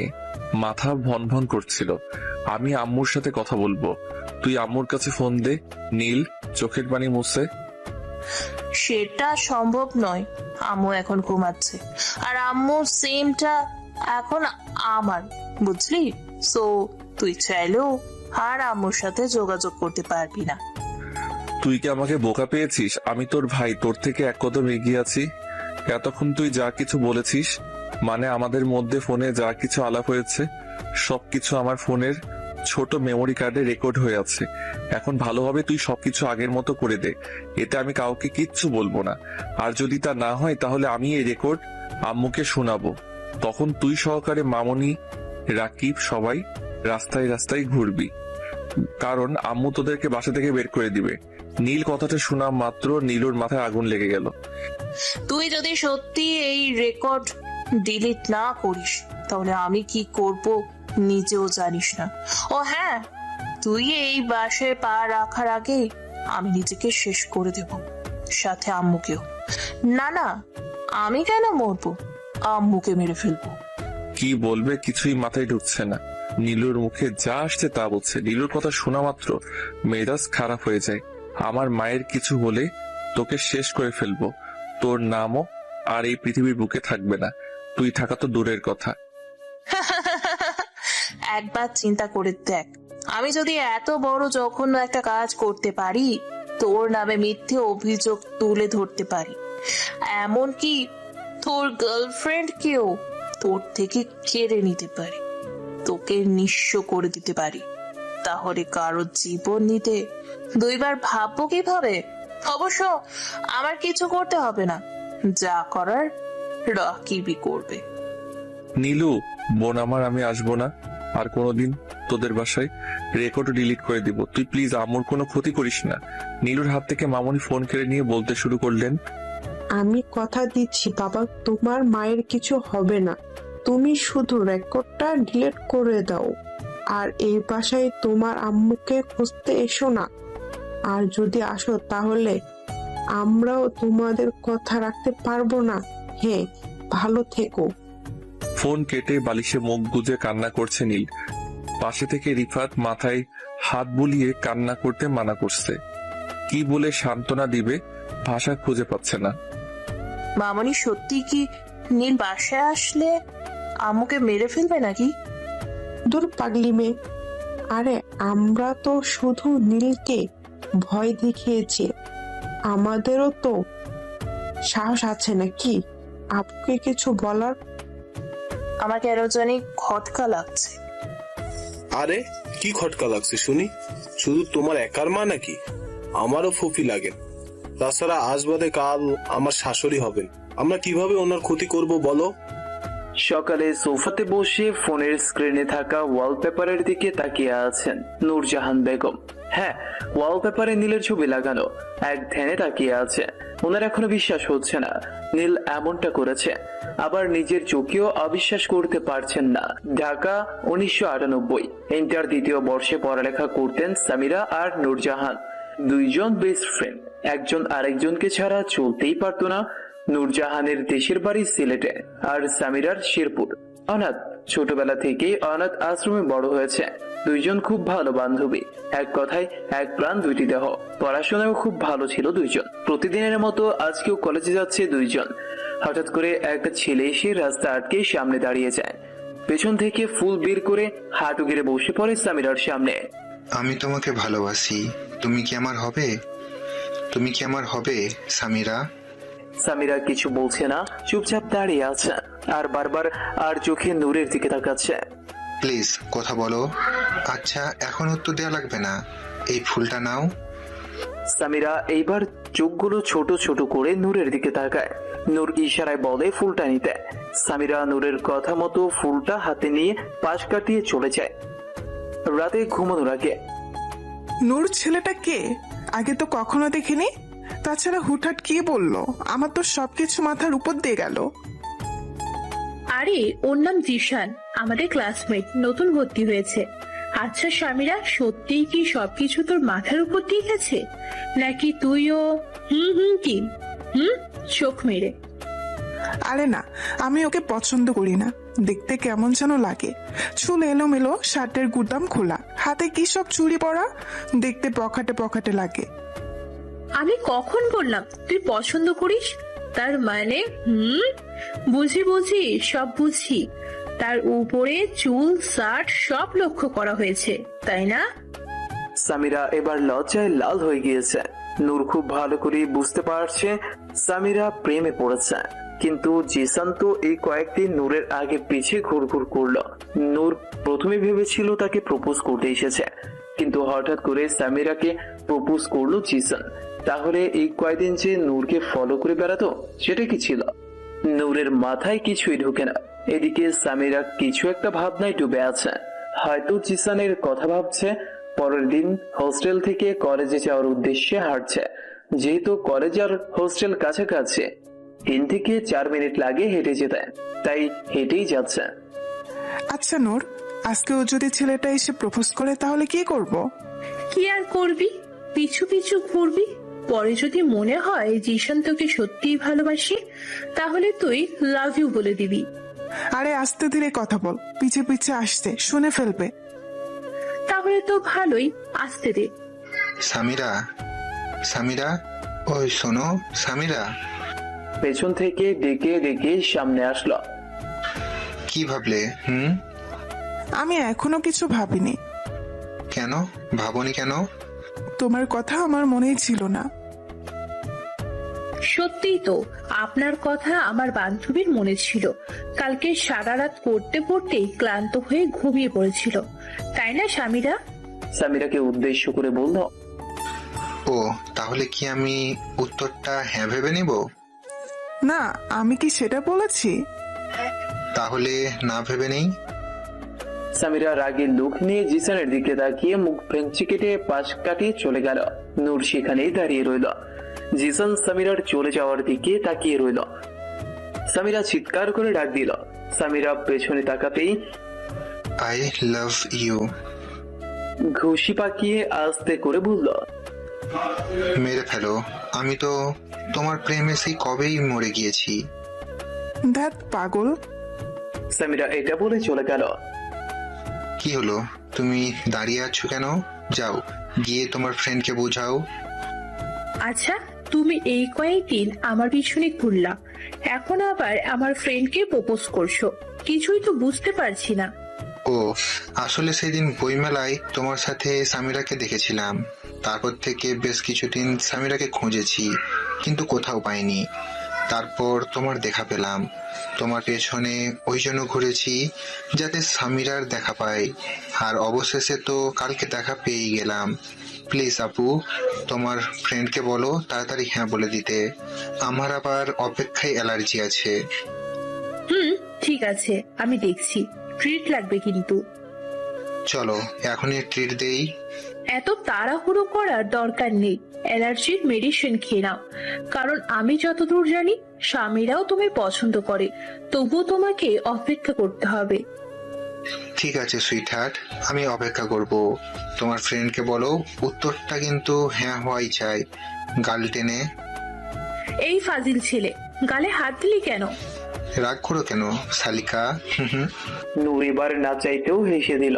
মাথা ভন ভন করছিল। আমি আম্মুর সাথে কথা বলবো, তুই আম্মুর কাছে ফোন দে। নীল চোখের পানি মুছে। সেটা সম্ভব নয়, আম্মু এখন ঘুমাচ্ছে, আর আম্মুর সিমটা এখন আমার, বুঝলি? সো তুই চাইলেও আর আম্মুর সাথে যোগাযোগ করতে পারবি না। তুই কি আমাকে বোকা পেয়েছিস? আমি তোর ভাই, তোর থেকে এক কদম এগিয়ে আছি। এতক্ষণ তুই যা কিছু বলেছিস, মানে আমাদের মধ্যে ফোনে যা কিছু আলাপ হয়েছে, সবকিছু আমার ফোনের ছোট মেমোরি কার্ডে রেকর্ড হয়ে আছে। এখন ভালোভাবে তুই সবকিছু আগের মতো করে দে, এতে আমি কাউকে কিচ্ছু বলবো না। আর যদি তা না হয় তাহলে আমি এই রেকর্ড আম্মুকে শোনাবো। তখন তুই সহকারে মামনি, রাকিব সবাই রাস্তায় রাস্তায় ঘুরবি, কারণ আম্মু তোদেরকে বাসা থেকে বের করে দিবে। নীল কথাটা শোনা মাত্র নীলুর মাথায় আগুন লেগে গেল। তুই যদি সত্যি এই রেকর্ড ডিলিট না করিস তাহলে আমি কি করব নিজেও জানিস না। ও হ্যাঁ, তুই এই বাসায় পা রাখার আগে আমি নিজেকে শেষ করে দেব, সাথে আম্মুকেও। না না, আমি কেন মরবো? আম্মুকে মেরে ফেলবো। কি বলবে কিছুই মাথায় ঢুকছে না। নীলুর মুখে যা আসছে তা বলছে। নীলুর কথা শোনা মাত্র মেজাজ খারাপ হয়ে যায়। আমার মায়ের কিছু হলে তোকে শেষ করে ফেলবো। তোর নামও আর এই পৃথিবীর বুকে থাকবে না। তুই থাকা তো দূরের কথা। একবার চিন্তা করে দেখ, আমি যদি এত বড় জঘন্য একটা কাজ করতে পারি, তোর নামে মিথ্যে অভিযোগ তুলে ধরতে পারি, এমনকি তোর গার্লফ্রেন্ডকেও তোর থেকে কেড়ে নিতে পারি, তোকে নিঃস্ব করে দিতে পারি, তাহলে কারো জীবন নিতে দুইবার ভাববো কিভাবে? অবশ্য আমার কিছু করতে হবে না, যা করার রাকিবই করবে। নীলু বোন আমার, আমি আসবো না আর কোনোদিন তোদের বাসায়। রেকর্ড ডিলিট করে দিব। তুই প্লিজ আম্মুর কোনো ক্ষতি করিস না। নীলুর হাত থেকে মামুনি ফোন কেড়ে নিয়ে বলতে শুরু করলেন, আমি কথা দিচ্ছি বাবা, তোমার মায়ের কিছু হবে না। তুমি শুধু রেকর্ডটা ডিলিট করে দাও, আর এই বাসায় তোমার আম্মুকে খুঁজতে এসো না। আর যদি আসো তাহলে আমরাও তোমাদের কথা রাখতে পারবো না। হ্যাঁ, ভালো থেকো। ফোন কেটে বালিশে মুখ গুজে কান্না করছে নীল। পাশে থেকে রিফাত মাথায় হাত বুলিয়ে কান্না করতে মানা করছে। কি বলে সান্ত্বনা দিবে ভাষা খুঁজে পাচ্ছে না। মামনি, সত্যি কি নীল বাসায় আসলে আম্মুকে মেরে ফেলবে নাকি? দূর পাগলি মেয়ে, আরে আমরা তো শুধু নীলকে ভয় দেখিয়েছি, আমাদেরও তো সাহস আছে নাকি আপুকে কিছু বলার? আমার কেন জানি খটকা লাগছে। আরে কি খটকা লাগছে শুনি? শুধু তোমার একার মা নাকি? আমারও ফুফি লাগে। তাছাড়া আজ বাদে কাল আমার শাশুড়ি হবেন, আমরা কিভাবে ওনার ক্ষতি করব বলো? সকালে সোফাতে বসে ফোনের স্ক্রিনে থাকা ওয়ালপেপারের দিকে তাকিয়ে আছেন নূরজাহান বেগম। হ্যাঁ, ওয়ালপেপারে নীলের ছবি লাগানো, এক ধ্যানে তাকিয়ে আছে। ওনার এখনো বিশ্বাস হচ্ছে না নীল এমনটা করেছে, আবার নিজের চোখেও অবিশ্বাস করতে পারছেন না। ঢাকা 1998, ইন্টার দ্বিতীয় বর্ষে পড়ালেখা করতেন সামিরা আর নূরজাহান। দুইজন বেস্ট ফ্রেন্ড, একজন আরেকজনকে ছাড়া চলতেই পারতো না। নূরজাহানের দেশের বাড়ি সিলেটে আর সামিরার শেরপুর। অনাথ, ছোটবেলা থেকেই অনাথ আশ্রমে বড় হয়েছে। দুইজন খুব ভালো বান্ধবী, এক কথায় এক প্রাণ দুইটি দেহ। পড়াশোনাও খুব ভালো ছিল দুইজন। প্রতিদিনের মতো আজকেও কলেজে যাচ্ছে দুইজন। হঠাৎ করে একটা ছেলে এসে রাস্তা আটকে সামনে দাঁড়িয়ে যায়। পেছন থেকে ফুল বের করে হাঁটু গেড়ে বসে পড়ে সামিরার সামনে। আমি তোমাকে ভালোবাসি, তুমি কি আমার হবে? তুমি কি আমার হবে সামিরা? সামিরা কিছু বলছে না, চুপচাপ দাঁড়িয়ে আছে আর বারবার আর চোখে নূরের দিকে তাকাচ্ছে। প্লিজ কথা বলো। আচ্ছা, এখন উত্তর দেওয়া লাগবে না, এই ফুলটা নাও। সামিরা এইবার চোখগুলো ছোট ছোট করে নূরের দিকে তাকায়। নূর ইশারায় বলে ফুলটা নিতে। সামিরা নূরের কথা মতো ফুলটা হাতে নিয়ে পাশ কাটিয়ে চলে যায়। রাতে ঘুমানোর আগে, নূর ছেলেটা কে? আগে তো কখনো দেখিনি। তাছাড়া হুটহাট কি বললো? আমার তো সবকিছু মাথার উপর দিয়ে গেল। আরে, ওর নাম জিশান, আমাদের ক্লাসমেট, নতুন ভর্তি হয়েছে। আচ্ছা সামিরা, সত্যিই কি সবকিছু তোর মাথার উপর দিয়ে গেছে, নাকি তুইও কি চোখ মেরে? আরে না, আমি ওকে পছন্দ করি না। দেখতে কেমন যেন লাগে, চুল এলোমেলো, শার্টের গুদাম খোলা, হাতে কি সব চুড়ি পরা, দেখতে পকেটে পকেটে লাগে। আমি কখন বললাম তুই পছন্দ করিস? তার মানে বুঝি বুঝি, সব বুঝি। তার উপরে চুল, শার্ট সব লক্ষ্য করা হয়েছে, তাই না? সামিরা এবার লজ্জায় লাল হয়ে গিয়েছে। নূর খুব ভালো করে বুঝতে পারছে সামিরা প্রেমে পড়েছে, কিন্তু জিসান তো এই কয়েকদিন নূরের আগে পিছে ঘুরঘুর করলো। নূর প্রথমে ভেবেছিল তাকে প্রপোজ করতে এসেছে, কিন্তু হঠাৎ করে সামিরাকে প্রপোজ করলো জিসান। তাহলে এই কয়েকদিন যে নূরকে ফলো করে বেড়াতো, সেটা কি ছিল? নূরের মাথায় কিছুই ঢোকে না। এদিকে সামিরা কিছু একটা ভাবনায় ডুবে আছে। হয়তো জিসানের কথা ভাবছে। পরের দিন হোস্টেল থেকে কলেজে যাওয়ার উদ্দেশ্যে হাঁটছে। যেহেতু কলেজ আর হোস্টেল কাছাকাছি, 3 থেকে 4 মিনিট লাগে হেঁটে যেতে, তাই হেঁটেই যাচ্ছে। আচ্ছা নূর, আজকে ও যদি ছেলেটা এসে প্রপোজ করে তাহলে কি করব? কি আর করবি, পিছু পিছু ঘুরবি। পরে যদি মনে হয় জিশান তোকে সত্যিই ভালোবাসি, তাহলে তুই লাভ ইউ বলে দিবি। আরে আস্তে ধীরে কথা বল, পিছে পিছে আসছে, শুনে ফেলবে। তাহলে তো ভালোই, আসতে দে। সামিরা, সামিরা, ওই শোনো সামিরা। পেছন থেকে ডেকে ডেকে সামনে আসলো। কি ভাবলে? আমি এখনো কিছু ভাবিনি। কেন ভাবনি? কেন? তোমার কথা আমার মনেই ছিল না। সত্যিই তো, আপনার কথা আমার বান্ধবীর মনে ছিল। কালকে সারা রাত পড়তে পড়তেই ক্লান্ত হয়ে ঘুমিয়ে পড়েছিল, তাই না সামিরা? সামিরাকে উদ্দেশ্য করে বলল, ও তাহলে কি আমি উত্তরটা হ্যাঁ ভেবে নিব? না, আমি কি সেটা বলেছি? তাহলে না ভেবে নেই। সামিরা রাগের লুক নিয়ে জিসানের দিকে তাকিয়ে মুখ ভেঙচি কেটে পাশ কাটিয়ে চলে গেল। নূর সেখানেই দাঁড়িয়ে রইল। জিসান সামিরার চলে যাওয়ার দিকে তাকিয়ে রইল। সামিরা চিৎকার করে ডাক দিল। সামিরা পেছনে তাকাতেই আই লাভ ইউ ঘুষি পাকিয়ে আস্তে করে বলল, মেরে ফেলো, আমি তো তোমার প্রেমে সেই কবেই মরে গিয়েছি। ধ্যাৎ পাগল। সামিরা এটা বলে চলে গেল। কি হলো, তুমি দাঁড়িয়ে আছো কেন? যাও গিয়ে তোমার ফ্রেন্ডকে বোঝাও। আচ্ছা, তুমি এই কয়েকদিন আমার পিছনে ঘুরলা, এখন আবার আমার ফ্রেন্ডকে প্রপোজ করছো, কিছুই তো বুঝতে পারছি না। ও আসলে সেদিন বইমেলায় তোমার সাথে সামিরাকে দেখেছিলাম। তারপর থেকে বেশ কিছুদিন সামিরাকে খুঁজেছি, কিন্তু কোথাও পাইনি। তারপর তোমার দেখা পেলাম। তোমার পেছনে ওই জন্য ঘুরেছি যাতে সামিরার দেখা পাই, আর অবশেষে তো কালকে দেখা পেয়েই গেলাম। প্লিজ আপু, তোমার ফ্রেন্ডকে বলো তাড়াতাড়ি হ্যাঁ বলে দিতে। আমার আবার অপেক্ষায় অ্যালার্জি আছে। ঠিক আছে, আমি দেখছি। ট্রিট লাগবে কিন্তু। চলো এখনই ট্রিট দেই। এত তাড়াহুড়ো করার দরকার নেই। অ্যালার্জির মেডিসিন খেয়ে নাও। কারণ আমি যতদূর জানি স্বামীরাও তোমায় পছন্দ করে, তবুও তোমাকে অপেক্ষা করতে হবে। ঠিক আছে সুইটহার্ট, আমি অপেক্ষা করব। তোমার ফ্রেন্ডকে বলো উত্তরটা কিন্তু হ্যাঁ হওয়াই চাই। গাল টেনে। এই ফাজিল ছেলে, গালে হাত দিলি কেন? রাগ করো কেন শালিকা? নূর এবার না চাইতেও হেসে দিল।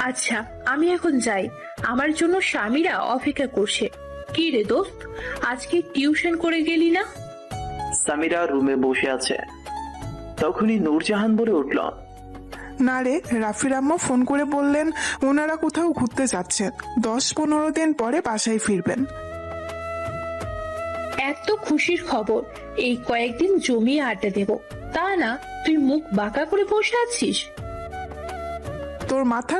আচ্ছা, আমি এখন যাই। আমার জন্য স্বামীরা অপেক্ষা করছে। কি রে দোস্ত, আজকে টিউশন করে গেলি না? সামিরা রুমে বসে আছে। তখনই নূরজাহান বলে উঠল, না রে, রাফির আম্মু ফোন করে বললেন ওনারা কোথাও ঘুরতে যাচ্ছেন, 10-15 দিন পরে বাসায় ফিরবেন। এত খুশির খবর, এই কয়েকদিন জমিয়ে আড্ডা দেব, তা না তুই মুখ বাঁকা করে বসে আছিস। তোর মাথা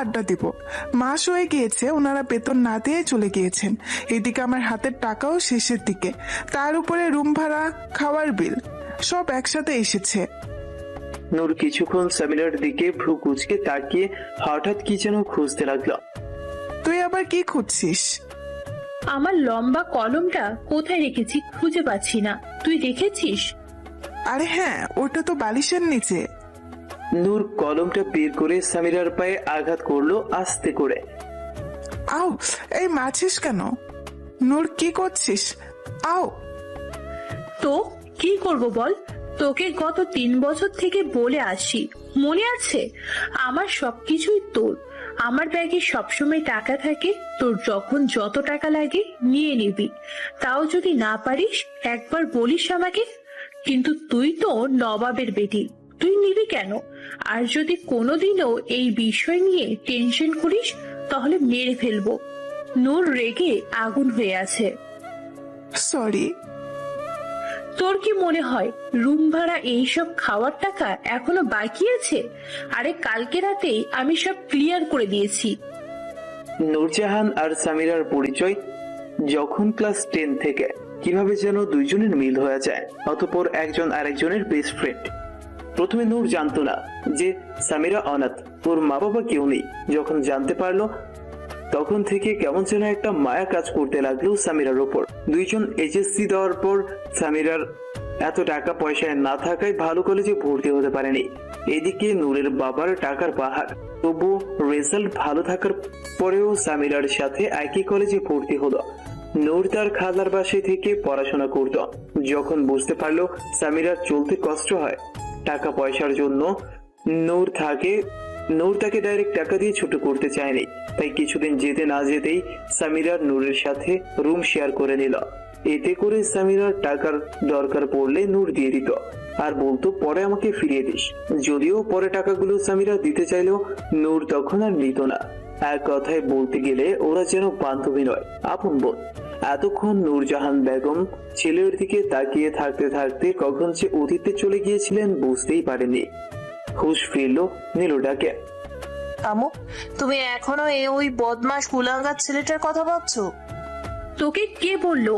আড্ডা দিব। মাস হয়ে গিয়েছে ওনারা বেতন না দিয়ে চলে গিয়েছেন। এদিকে আমার হাতের টাকাও শেষের দিকে, তার উপরে রুম ভাড়া, খাওয়ার বিল সব একসাথে এসেছে। নূর কিছুক্ষণ সামিরার দিকে ভ্রু কুচকে তাকিয়ে হঠাৎ কি যেন খুঁজতে লাগলো। তুই আবার কি খুঁজছিস? আমার লম্বা কলমটা কোথায় রেখেছি খুঁজে পাচ্ছি না, তুই দেখেছিস? আরে হ্যাঁ, ওটা তো বালিশের নিচে। নূর কলমটা বের করে সামিরার পায়ে আঘাত করলো আস্তে করে। আও, এই মাছিস কেন? নূর কি করছিস? আও। তো কি করব বল? তোকে গত 3 বছর থেকে বলে আসি, মনে আছে? আমার সবকিছুই তোর। আমার ব্যাগে সবসময় টাকা থাকে, তোর যখন যত টাকা লাগে নিয়ে নিবি। তাও যদি না পারিস একবার বলিস আমাকে। কিন্তু তুই তো নবাবের বেটি, তুই নিবি কেন? আর যদি কোনোদিনও এই বিষয় নিয়ে টেনশন করিস তাহলে মেরে ফেলবো। নূর রেগে আগুন হয়ে আছে। সরি। তোর কি মনে হয় রুম ভাড়া এইসব খাওয়ার টাকা এখনো বাকি আছে? আরে কালকে রাতেই আমি সব ক্লিয়ার করে দিয়েছি। নূরজাহান আর সামিরার পরিচয় যখন ক্লাস 10 থেকে, কিভাবে যেন দুইজনের মিল হয়ে যায়, অতঃপর একজন আরেকজনের বেস্ট ফ্রেন্ড। প্রথমে নূর জানতো না যে সামিরা অনাথ, ওর মা বাবা কেউ নেই। যখন জানতে পারলো তখন থেকে কেমন যেন একটা মায়া কাজ করতে লাগলো সামিরার ওপর। দুইজন এইচএসসি দেওয়ার পর সামিরার এত টাকা পয়সায় না থাকায় ভালো কলেজে ভর্তি হতে পারেনি। এদিকে নূরের বাবার টাকার পাহাড়, তবু রেজাল্ট ভালো থাকার পরেও সামিরার সাথে একই কলেজে ভর্তি হলো। নূর তার খালার বাসায় থেকে পড়াশোনা করত। যখন বুঝতে পারলো সামিরার চলতে কষ্ট হয় টাকা পয়সার জন্য, নূর তাকে ডাইরেক্ট টাকা দিয়ে ছোট করতে চায়নি। তাই কিছুদিন যেতে না যেতেই সামিরার নূরের সাথে রুম শেয়ার করে নিল। এতে করে সামিরার টাকার দরকার পড়লে নূর দিয়ে দিত আর বলতো পরে আমাকে ফিরিয়ে দিস। যদিও পরে টাকাগুলো সামিরা দিতে চাইলেও নূর তখন আর নিত না। এক কথায় বলতে গেলে ওরা যেন বান্ধবী নয়, আপন বোন। এতক্ষণ নূরজাহান বেগম ছেলের দিকে তাকিয়ে থাকতে থাকতে কখন যে অতীতে চলে গিয়েছিলেন বুঝতেই পারেনি। হুশ ফিরল নীলু ডাকে, আমু, তুমি এখনো ওই বদমাস কুলাঙ্গার ছেলেটার কথা ভাবছো? তোকে কে বললো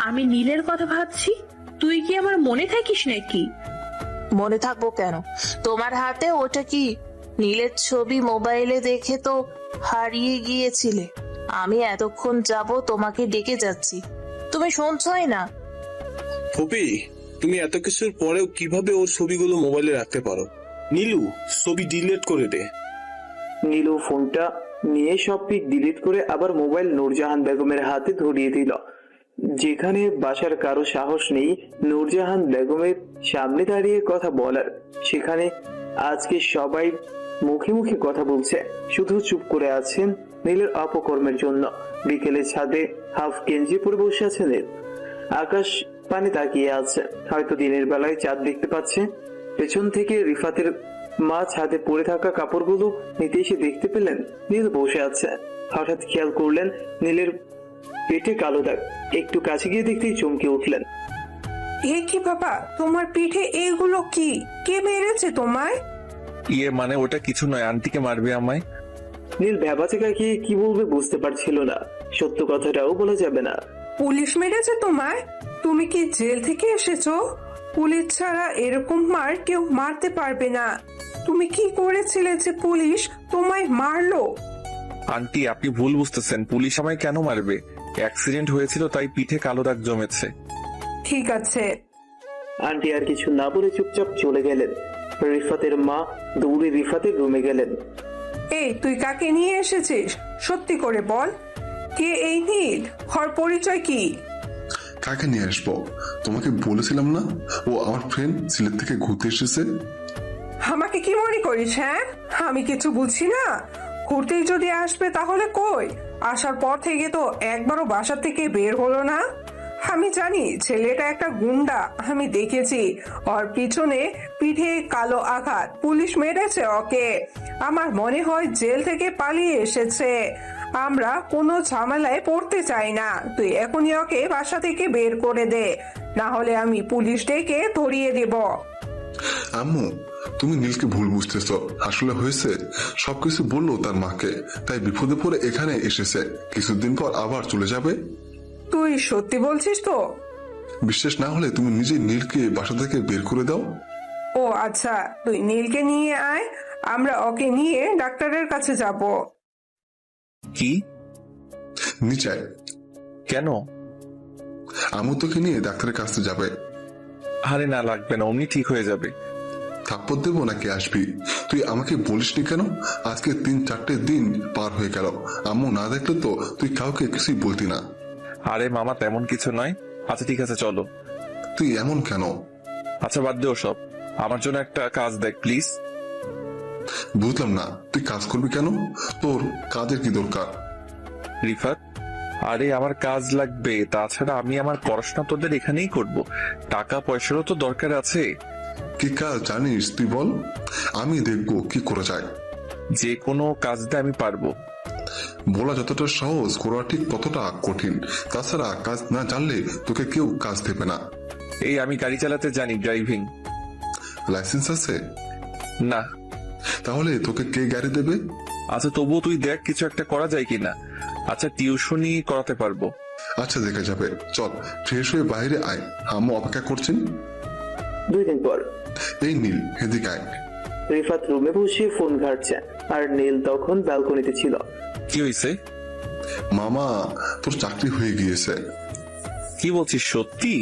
আমি নীলের কথা ভাবছি? তুই কি আমার মনে থাকিস নাকি? মনে থাকবো কেন? তোমার হাতে ওটা কি? নীলের ছবি মোবাইলে দেখে তো হারিয়ে গিয়েছিলে। আমি এতক্ষণ যাব তোমাকে ডেকে যাচ্ছি, তুমি শুনছই না? ফুপি, তুমি এত কিছুর পরেও কিভাবে ওর ছবিগুলো মোবাইলে রাখতে পারো? নীলু, ছবি ডিলিট করে দে। নীলু ফোনটা নিয়ে সব পিক ডিলিট করে আবার মোবাইল নূরজাহান বেগমের হাতে ধরিয়ে দিল। যেখানে বাসার কারো সাহস নেই নূরজাহান বেগমের সামনে দাঁড়িয়ে কথা বলার, সেখানে আজকে সবাই মুখে মুখে কথা বলছে, শুধু চুপ করে আছেন নীলের অপকর্মের জন্য। বিকেলে ছাদে হাফ গেঞ্জি পরে বসে আছে নীল। আকাশ পানে তাকিয়ে আছে, হয়তো দিনের বেলায় চাঁদ দেখতে পাচ্ছে। পেছন থেকে রিফাতের মা ছাদে পড়ে থাকা কাপড়গুলো নিতে এসে দেখতে পেলেন নীল বসে আছে। হঠাৎ খেয়াল করলেন নীলের পেটে কালো দাগ। একটু কাছে গিয়ে দেখতেই চমকে উঠলেন। এ কি বাবা, তোমার পিঠে এগুলো কি? কে মেরেছে তোমায়? ইয়ে মানে ওটা কিছু নয়, আন্টিকে মারবে আমায়। নীল ভ্যাবাচেকাকে কি বলবে বুঝতে পারছিল না। সত্য কথাটাও বলা যাবে না। পুলিশ মেরেছে তোমায়? তুমি কি জেল থেকে এসেছো? পুলিশ ছাড়া এরকম মার কেউ মারতে পারবে না। তুমি কি করেছিলে যে পুলিশ তোমায় মারলো? আন্টি আপনি ভুল বুঝতেছেন, পুলিশ আমায় কেন মারবে? অ্যাক্সিডেন্ট হয়েছিল তাই পিঠে কালো দাগ জমেছে। ঠিক আছে। আন্টি আর কিছু না বলে চুপচাপ চলে গেলেন। রিফাতের মা দৌড়ে রিফাতের রুমে গেলেন। এই তুই কাকে নিয়ে এসেছিস? সত্যি করে বল, কে এই নীল? ওর পরিচয় কি? কাকে নিয়ে আসবো? তোমাকে বলেছিলাম না ও আমার ফ্রেন্ড সিলেট থেকে ঘুরতে এসেছে। আমাকে কি মনে করিস? হ্যাঁ, আমি কিছু বুঝছি না। ঘুরতেই যদি আসবে তাহলে কই? আসার পর থেকে তো একবারও বাসা থেকে বের হলো না। আমি জানি ছেলেটা একটা গুন্ডা, আমি দেখেছি ওর পিছনে পিঠে কালো আঘাত, পুলিশ মেরেছে ওকে। আমার মনে হয় জেল থেকে পালিয়ে এসেছে। আমরা কোনো ঝামেলায় পড়তে চাই না। তুই এখনই ওকে বাসা থেকে বের করে দে, না হলে আমি পুলিশ ডেকে ধরিয়ে দেব। আম্মু তুমি নীলকে ভুল বুঝতেছ। আসলে হয়েছে সবকিছু বললো তার মাকে, তাই বিপদে পড়ে এখানে এসেছে। কিছুদিন পর আবার চলে যাবে। তুই সত্যি বলছিস তো? বিশ্বাস না হলে তুমি নিজে নীলকে বাসা থেকে বের করে দাও। ও আচ্ছা, তুই নীলকে নিয়ে আয়, আমরা ওকে নিয়ে ডাক্তারের কাছে যাব। কি? নিচাই কেন? আম্মু তোকে নিয়ে ডাক্তারের কাছে যাবে। আরে না লাগবে না, অমনি ঠিক হয়ে যাবে। থাপ্পড় দেবো নাকি আসবি? তুই আমাকে বলিসনি কেন? আজকে 3-4 দিন পার হয়ে গেল, আম্মু না দেখলে তো তুই কাউকে কিছুই বলতি না। আরে মামা তেমন কিছু নয়। আচ্ছা ঠিক আছে চলো। তুই এমন কেন? আচ্ছা বাদ দেও সব, আমার জন্য একটা কাজ দেখ প্লিজ। বুঝলাম না, তুই কাজ করবি কেন? তোর কাজের কি দরকার? রিফাত, আরে আমার কাজ লাগবে, তাছাড়া আমি আমার পড়াশোনা তোদের এখানেই করব, টাকা পয়সারও তো দরকার আছে। কি কাজ জানিস তুই বল, আমি দেখবো কি করা যায়। যে কোনো কাজটা আমি পারবো। বলা যতটা সহজ, করা ঠিক ততটা কঠিন। তাছাড়া কাজ না জানলে তোকে কেউ কাজ দেবে না। এই আমি গাড়ি চালাতে জানি, ড্রাইভিং। লাইসেন্স আছে? না। তাহলে তোকে কে গাড়ি দেবে? আচ্ছা তবুও তুই দেখ কিছু একটা করা যায় কিনা। আচ্ছা টিউশনই করাতে পারবো। আচ্ছা দেখা যাবে, চল ফ্রেশ হয়ে বাইরে আয়, আম্মু অপেক্ষা করছেন। 2 দিন পর। এই নীল এদিকে আয়। রিফাত রুমে বসে ফোন ঘাটছে আর নীল তখন ব্যালকনিতে ছিল। কি হয়েছে? মামা তোর চাকরি হয়ে গিয়েছে। কি বলছিস সত্যি?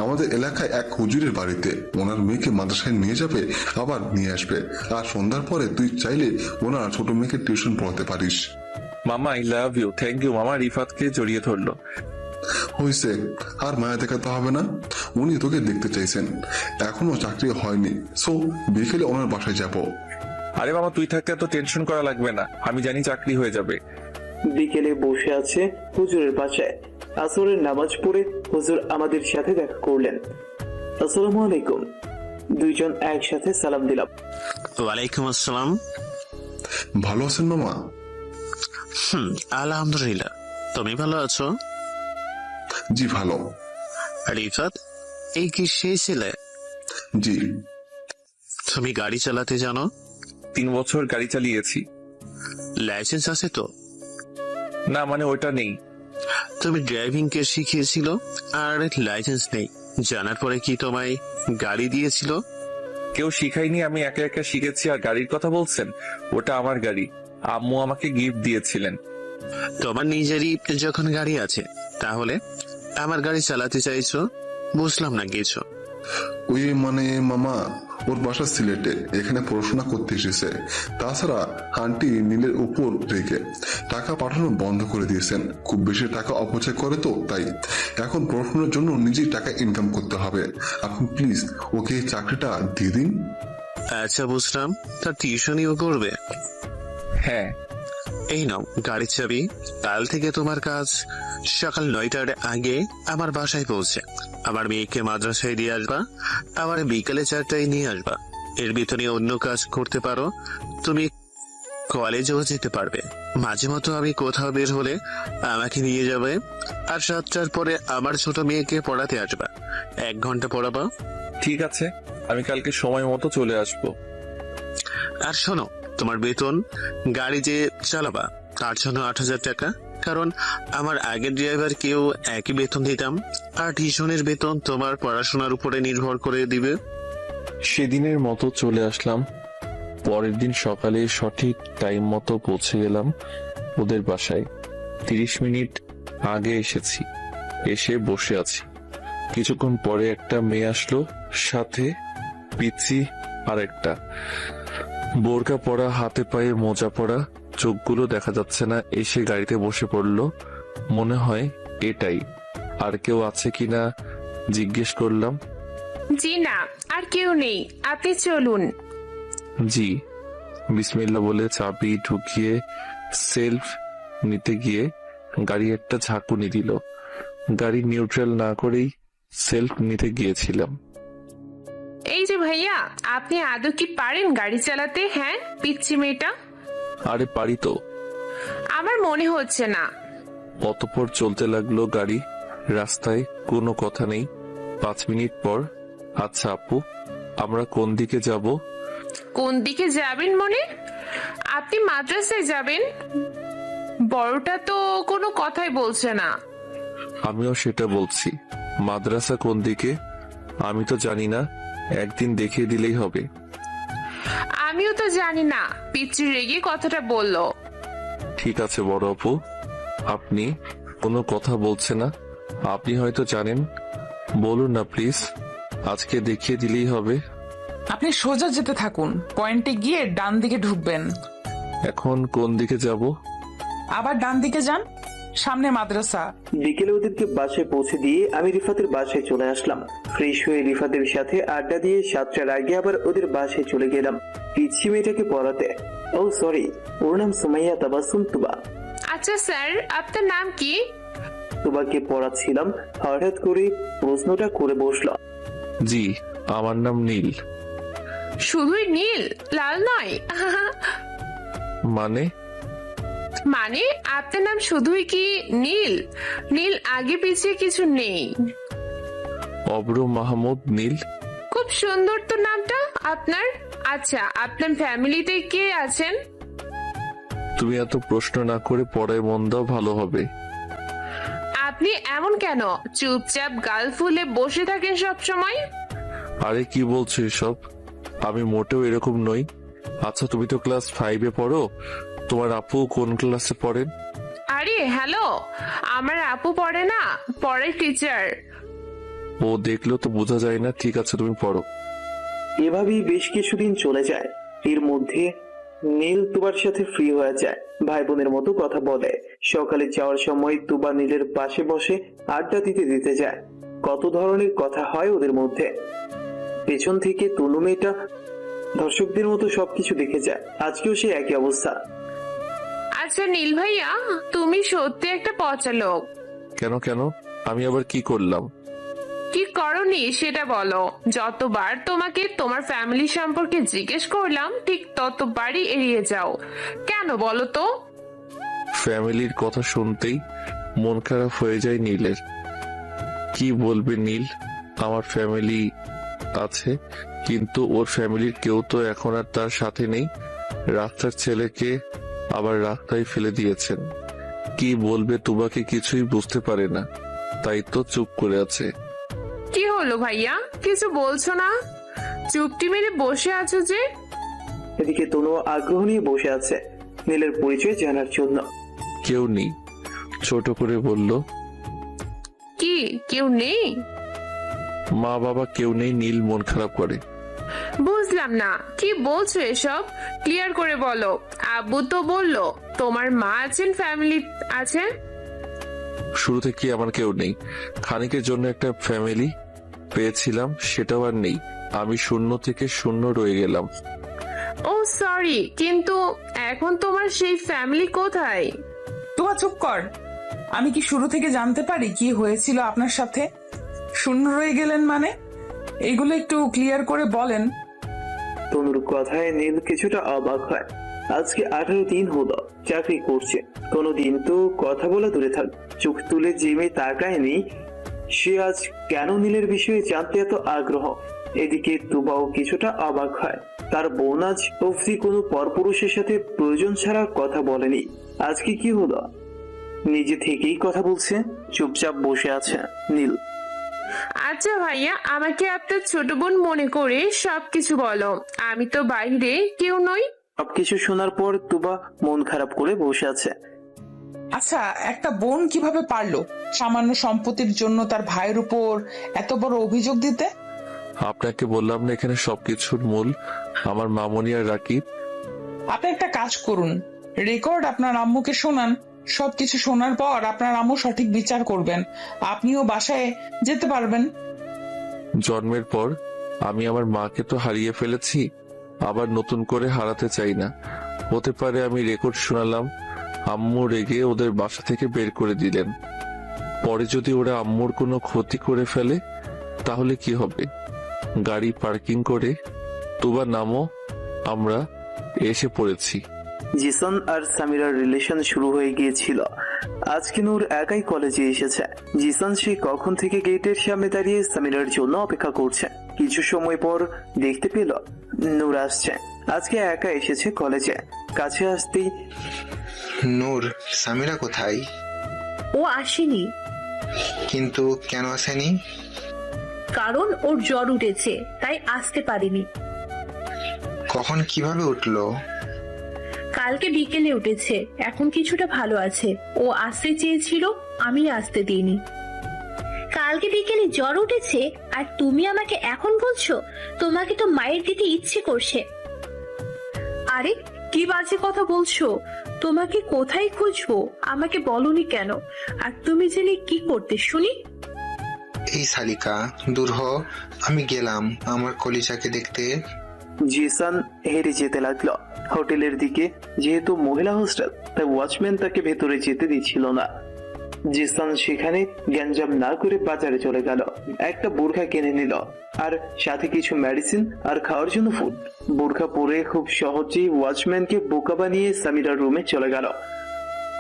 আমাদের এলাকায় এক হুজুরের বাড়িতে ওনার মেয়েকে মাদ্রাসায় নিয়ে যাবে, আবার নিয়ে আসবে। আর সন্ধ্যার পরে তুই চাইলে ওনার ছোট মেয়েকে টিউশন পড়াতে পারিস। মামা I love you, thank you. মামা রিফাতকে জড়িয়ে ধরলো। হয়েছে, আর মায়া দেখাতে হবে না। উনি তোকে দেখতে চাইছেন, এখনো চাকরি হয়নি, সো বিকেলে ওনার বাসায় যাব। আরে মামা তুই থাকতে এত টেনশন করা লাগবে না, আমি জানি চাকরি হয়ে যাবে। বিকেলে বসে আছে হুজুরের বাসায়। আসরের নামাজ পড়ে হুজুর আমাদের সাথে দেখা করলেন। আসসালামু আলাইকুম। দুইজন একসাথে সালাম দিলাম। ওয়ালাইকুম আসসালাম। ভালো আছেন মামা? আলহামদুলিল্লাহ, তুমি ভালো আছো? জি ভালো। রিফাত, এই কি সেই ছেলে? জি। তুমি গাড়ি চালাতে জানো? 3 বছর গাড়ি চালিয়েছি। লাইসেন্স আছে তো? না মানে ওটা নেই। তুমি ড্রাইভিং কে শিখিয়েছিল আর লাইসেন্স নেই জানার পরে কি তোমায় গাড়ি দিয়েছিল? কেউ শিখাইনি, আমি একা একা শিখেছি। আর গাড়ির কথা বলছেন, ওটা আমার গাড়ি, আম্মু আমাকে গিফট দিয়েছিলেন। তোমার নিজেরই যখন গাড়ি আছে তাহলে আমার গাড়ি চালাতে চাইছো? বুঝলাম না কিছু। ওই মানে মামা ওর বাসা সিলেটে, এখানে পড়াশোনা করতে এসেছে। তাছাড়া আন্টি নীলের উপর রেখে টাকা পাঠানো বন্ধ করে দিয়েছেন। খুব বেশি টাকা অপচয় করে তো, তাই এখন পড়াশোনার জন্য নিজেই টাকা ইনকাম করতে হবে। আপনি প্লিজ ওকে এই চাকরিটা দিয়ে দিন। আচ্ছা বুঝলাম, তার টিউশনিও করবে? হ্যাঁ। এই নাও গাড়ির চাবি। কাল থেকে তোমার কাজ সকাল 9টার আগে আমার বাসায় পৌঁছে আমার মেয়েকে মাদ্রাসায় দিয়ে আসবা, আবার বিকেলে 4টায় নিয়ে আসবা। এর ভিতরে অন্য কাজ করতে পারো তুমি কলেজেও যেতে পারবে। মাঝে মতো আমি কোথাও বের হলে আমাকে নিয়ে যাবে। আর 7টার পরে আমার ছোট মেয়েকে পড়াতে আসবা, 1 ঘন্টা পড়াবা। ঠিক আছে, আমি কালকে সময় মতো চলে আসবো। আর শোনো, তোমার বেতন গাড়ি যে চালাবা তার জন্য 8,000 টাকা, কারণ আমার আগের ড্রাইভারকেও একই বেতন দিতাম। আর টিউশনের বেতন তোমার পড়াশোনার উপরে নির্ভর করে দিবে। সেদিনের মতো চলে আসলাম। পরের দিন সকালে সঠিক টাইম মতো পৌঁছে গেলাম ওদের বাসায়। 30 মিনিট আগে এসেছি, এসে বসে আছি। কিছুক্ষণ পরে একটা মেয়ে আসলো, সাথে পিচ্ছি আর একটা বোরকা পরা, হাতে পায়ে মোজা পরা, চোখগুলো দেখা যাচ্ছে না। এসে গাড়িতে বসে পড়লো, মনে হয় এটাই। আর কেউ আছে কিনা জিজ্ঞেস করলাম। জি না, আর কেউ নেই, আপনি চলুন। জি। বিসমিল্লাহ বলে চাবি ঢুকিয়ে সেলফ নিতে গিয়ে গাড়ি একটা ঝাঁকুনি দিল। গাড়ি নিউট্রাল না করেই সেলফ নিতে গিয়েছিলাম। এই যে ভাইয়া, আপনি আদৌ কি পারেন গাড়ি চালাতে? হ্যাঁ, পিচ্ছি মেয়েটা। আরে পারি তো। আমার মনে হচ্ছে না। অতঃপর চলতে লাগলো গাড়ি। রাস্তায় কোনো কথা নেই। 5 মিনিট পর, আচ্ছা আপু, আমরা কোন দিকে যাব? কোন দিকে যাবেন মনে? আপনি মাদ্রাসায় যাবেন? বড়টা তো কোনো কথাই বলছে না। আমিও সেটা বলছি। মাদ্রাসা কোন দিকে আমি তো জানি না, একদিন দেখিয়ে দিলেই হবে। আমিও তো জানি না, পিচ্ছি রেগে কথাটা বললো। ঠিক আছে বড় আপু, আপনি কোনো কথা বলছে না, আপনি হয়তো জানেন, বলুন না প্লিজ, আজকে দেখিয়ে দিলেই হবে। আপনি সোজা যেতে থাকুন, পয়েন্টে গিয়ে ডান দিকে ঢুকবেন। এখন কোন দিকে যাব? আবার ডান দিকে যান, সামনে মাদ্রাসা। বিকেলে ওদেরকে বাসায় পৌঁছে দিয়ে আমি রিফাতের বাসায় চলে আসলাম। ফ্রেশ হয়ে রিফাতের সাথে আড্ডা দিয়ে 7টার আগে আবার ওদের বাসায় চলে গেলাম পিচ্ছি মেয়েটাকে পড়াতে। ও সরি, ওর নাম সুমাইয়া তাবাসসুম তুবা। আচ্ছা স্যার, আপনার নাম কি? তুবাকে পড়াচ্ছিলাম, হঠাৎ করে প্রশ্নটা করে বসলো। জি, আমার নাম নীল। শুধুই নীল, লাল নয়? মানে? মানে আপনার নাম শুধুই কি নীল? নীল আগে পিছিয়ে কিছু নেই। অব্র মাহমুদ নীল। খুব সুন্দর তো নামটা আপনার। আচ্ছা, আপনার ফ্যামিলিতে কে আছেন? তুমি এত প্রশ্ন না করে পড়ায় মন দাও, ভালো হবে। আপনি এমন কেন চুপচাপ গাল ফুলে বসে থাকেন সব সময়? আরে কি বলছো এসব? আমি মোটেও এরকম নই। আচ্ছা তুমি তো ক্লাস 5-এ পড়ো, তোমার আপু কোন ক্লাসে পড়েন? আরে হ্যালো, আমার আপু পড়ে না, পড়ে টিচার। ও দেখলেও তো বোঝা যায় না। ঠিক আছে তুমি পড়ো। এভাবেই বেশ কিছুদিন চলে যায়। এর মধ্যে নীল তুবার সাথে ফ্রি হয়ে যায়, ভাই বোনের মতো কথা বলে। সকালে যাওয়ার সময় তুবা নীলের পাশে বসে আড্ডা দিতে দিতে যায়। কত ধরনের কথা হয় ওদের মধ্যে। পেছন থেকে তনু মেয়েটা দর্শকদের মতো সবকিছু দেখে যায়। আজকেও সে একই অবস্থা। আচ্ছা নীল ভাইয়া, তুমি সত্যি একটা পচা লোক। কেন কেন? আমি আবার কি করলাম? কি করনি সেটা বলো। যতবার তোমাকে তোমার ফ্যামিলি সম্পর্কে জিজ্ঞেস করলাম ঠিক ততবারই এড়িয়ে যাও, কেন বলো তো? ফ্যামিলির কথা শুনতেই মন খারাপ হয়ে যায় নীলের। কি বলবে নীল, আমার ফ্যামিলি আছে, কিন্তু ওর ফ্যামিলির কেউ তো এখন আর তার সাথে নেই। রাস্তার ছেলেকে আবার রাস্তায় ফেলে দিয়েছেন। কি বলবে তুবাকে কিছুই বুঝতে পারে না, তাই তো চুপ করে আছে। কি হলো ভাইয়া, কিছু বলছো না? চুপটি মেরে বসে আছো যে? এদিকে তনু আগ্রহ নিয়ে বসে আছে নীলের পরিচয় জানার জন্য। কেউ নেই, ছোট করে বলল। কি কেউ নেই? মা বাবা কেউ নেই। নীল মন খারাপ করে। বুঝলাম না, কি বলছো এসব? ক্লিয়ার করে বলো। আব্বু তো বললো তোমার মা আছেন, ফ্যামিলি আছে। শুরু থেকে আমার কেউ নেই। খানিকের জন্য একটা ফ্যামিলি পেয়েছিলাম, সেটাও আর নেই। আমি শূন্য থেকে শূন্য রয়ে গেলাম। ও সরি, কিন্তু এখন তোমার সেই ফ্যামিলি কোথায়? তোমার চুপ কর। আমি কি শুরু থেকে জানতে পারি কি হয়েছিল আপনার সাথে? শূন্য রয়ে গেলেন মানে? এগুলো একটু ক্লিয়ার করে বলেন। তনুর কথায় নীল কিছুটা অবাক হয়। আজকে 18 দিন হলো চাকরি করছে, কোনোদিন তো কথা বলা দূরে থাক, চোখ তুলে যে মেয়ে তাকায়নি সে আজ কেন নীলের বিষয়ে জানতে এত আগ্রহ। এদিকে তুবাও কিছুটা অবাক হয়, তার বোন আজ অবধি কোনো পরপুরুষের সাথে প্রয়োজন ছাড়া কথা বলেনি। আজকে কি হলো? নিজে থেকেই কথা বলছে, চুপচাপ বসে আছে নীল। আচ্ছা ভাইয়া, আমাকে আপনার ছোট বোন মনে করে সবকিছু বলো, আমি তো বাইরে কেউ নই। সবকিছু শোনার পর তুবা মন খারাপ করে বসে আছে। আচ্ছা, একটা বোন কিভাবে পারলো সামান্য সম্পত্তির জন্য তার ভাইয়ের উপর এত বড় অভিযোগ দিতে? আপনাকে বললাম না এখানে সবকিছুর মূল আমার মামনি আর রাকিব। আপনি একটা কাজ করুন, রেকর্ড আপনার আম্মুকে শোনান, সবকিছু শোনার পর আপনার আম্মু সঠিক বিচার করবেন, আপনিও বাসায় যেতে পারবেন। জন্মের পর আমি আমার মাকে তো হারিয়ে ফেলেছি, আবার নতুন করে হারাতে চাই না। হতে পারে আমি রেকর্ড শোনালাম, আম্মু রেগে ওদের বাসা থেকে বের করে দিলেন, পরে যদি ওরা আম্মুর কোনো ক্ষতি করে ফেলে তাহলে কি হবে? গাড়ি পার্কিং করে তুবা নামো, আমরা এসে পড়েছি। জিসান আর সামিরার রিলেশন শুরু হয়ে গিয়েছিল। আজকে নূর একাই কলেজে এসেছে। জিসান সে কখন থেকে গেটের সামনে দাঁড়িয়ে সামিরার জন্য অপেক্ষা করছে। কিছু সময় পর দেখতে পেল নূর আসছে। আজকে একা এসেছে কলেজে। কাছে আসতেই, নূর, সামিরা কোথায়? ও আসেনি। কিন্তু কেন আসেনি? কারণ ওর জ্বর উঠেছে, তাই আসতে পারিনি। কখন কিভাবে উঠলো? কালকে বিকেলে উঠেছে, এখন কিছুটা ভালো আছে। ও আসতে চেয়েছিল, আমি আসতে দিইনি। কালকে বিকেলে জ্বর উঠেছে আর তুমি আমাকে এখন বলছো? তোমাকে তো মায়ের দিতে ইচ্ছে করছে। আরে কি বাজে কথা বলছো? তোমাকে কোথায় খুঁজবো? আমাকে বলনি কেন? আর তুমি জেনে কি করতে শুনি? এই শালিকা, দূর হ, আমি গেলাম আমার কলিজাকে দেখতে। জিসান হেরে যেতে লাগলো হোটেলের দিকে। যেহেতু মহিলা হোস্টেল, তাই ওয়াচম্যান তাকে ভেতরে যেতে দিচ্ছিল না। জিসান সেখানে গ্যাঞ্জাম না করে বাজারে চলে গেল, একটা বোরখা কিনে নিল আর সাথে কিছু মেডিসিন আর খাওয়ার জন্য ফুড। বোরখা পরে খুব সহজেই ওয়াচম্যানকে বোকা বানিয়ে সামিরার রুমে চলে গেল।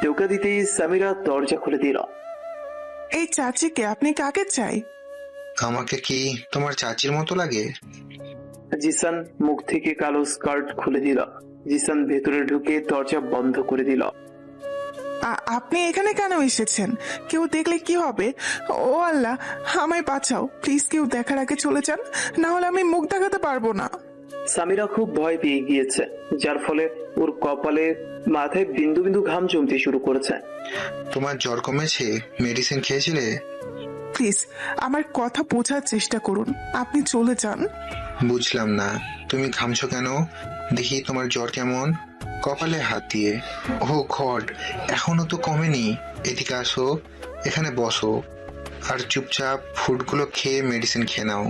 টোকা দিতেই সামিরা দরজা খুলে দিল। এই চাচিকে আপনি কাকে চাই? আমাকে কি তোমার চাচির মতো লাগে? জিসান মুখ থেকে কালো স্কার্ট খুলে দিল। জিসান ভেতরে ঢুকে দরজা বন্ধ করে দিল। আপনি এখানে কেন এসেছেন? কেউ দেখলে কি হবে? ও আল্লাহ, আমায় বাঁচাও প্লিজ। কেউ দেখার আগে চলে যান, না হলে আমি মুখ দেখাতে পারবো না। সামিরা খুব ভয় পেয়ে গিয়েছে, যার ফলে ওর কপালে মাথায় বিন্দু বিন্দু ঘাম জমতে শুরু করেছে। তোমার জ্বর কমেছে? মেডিসিন খেয়েছিলে? প্লিজ আমার কথা বোঝার চেষ্টা করুন, আপনি চলে যান। বুঝলাম না, তুমি ঘামছো কেন? দেখি তোমার জ্বর কেমন। কপালে হাত দিয়ে। ও গড, এখনো তো কমেনি। এদিকে আসো, এখানে বসো আর চুপচাপ ফুডগুলো খেয়ে মেডিসিন খেয়ে নাও।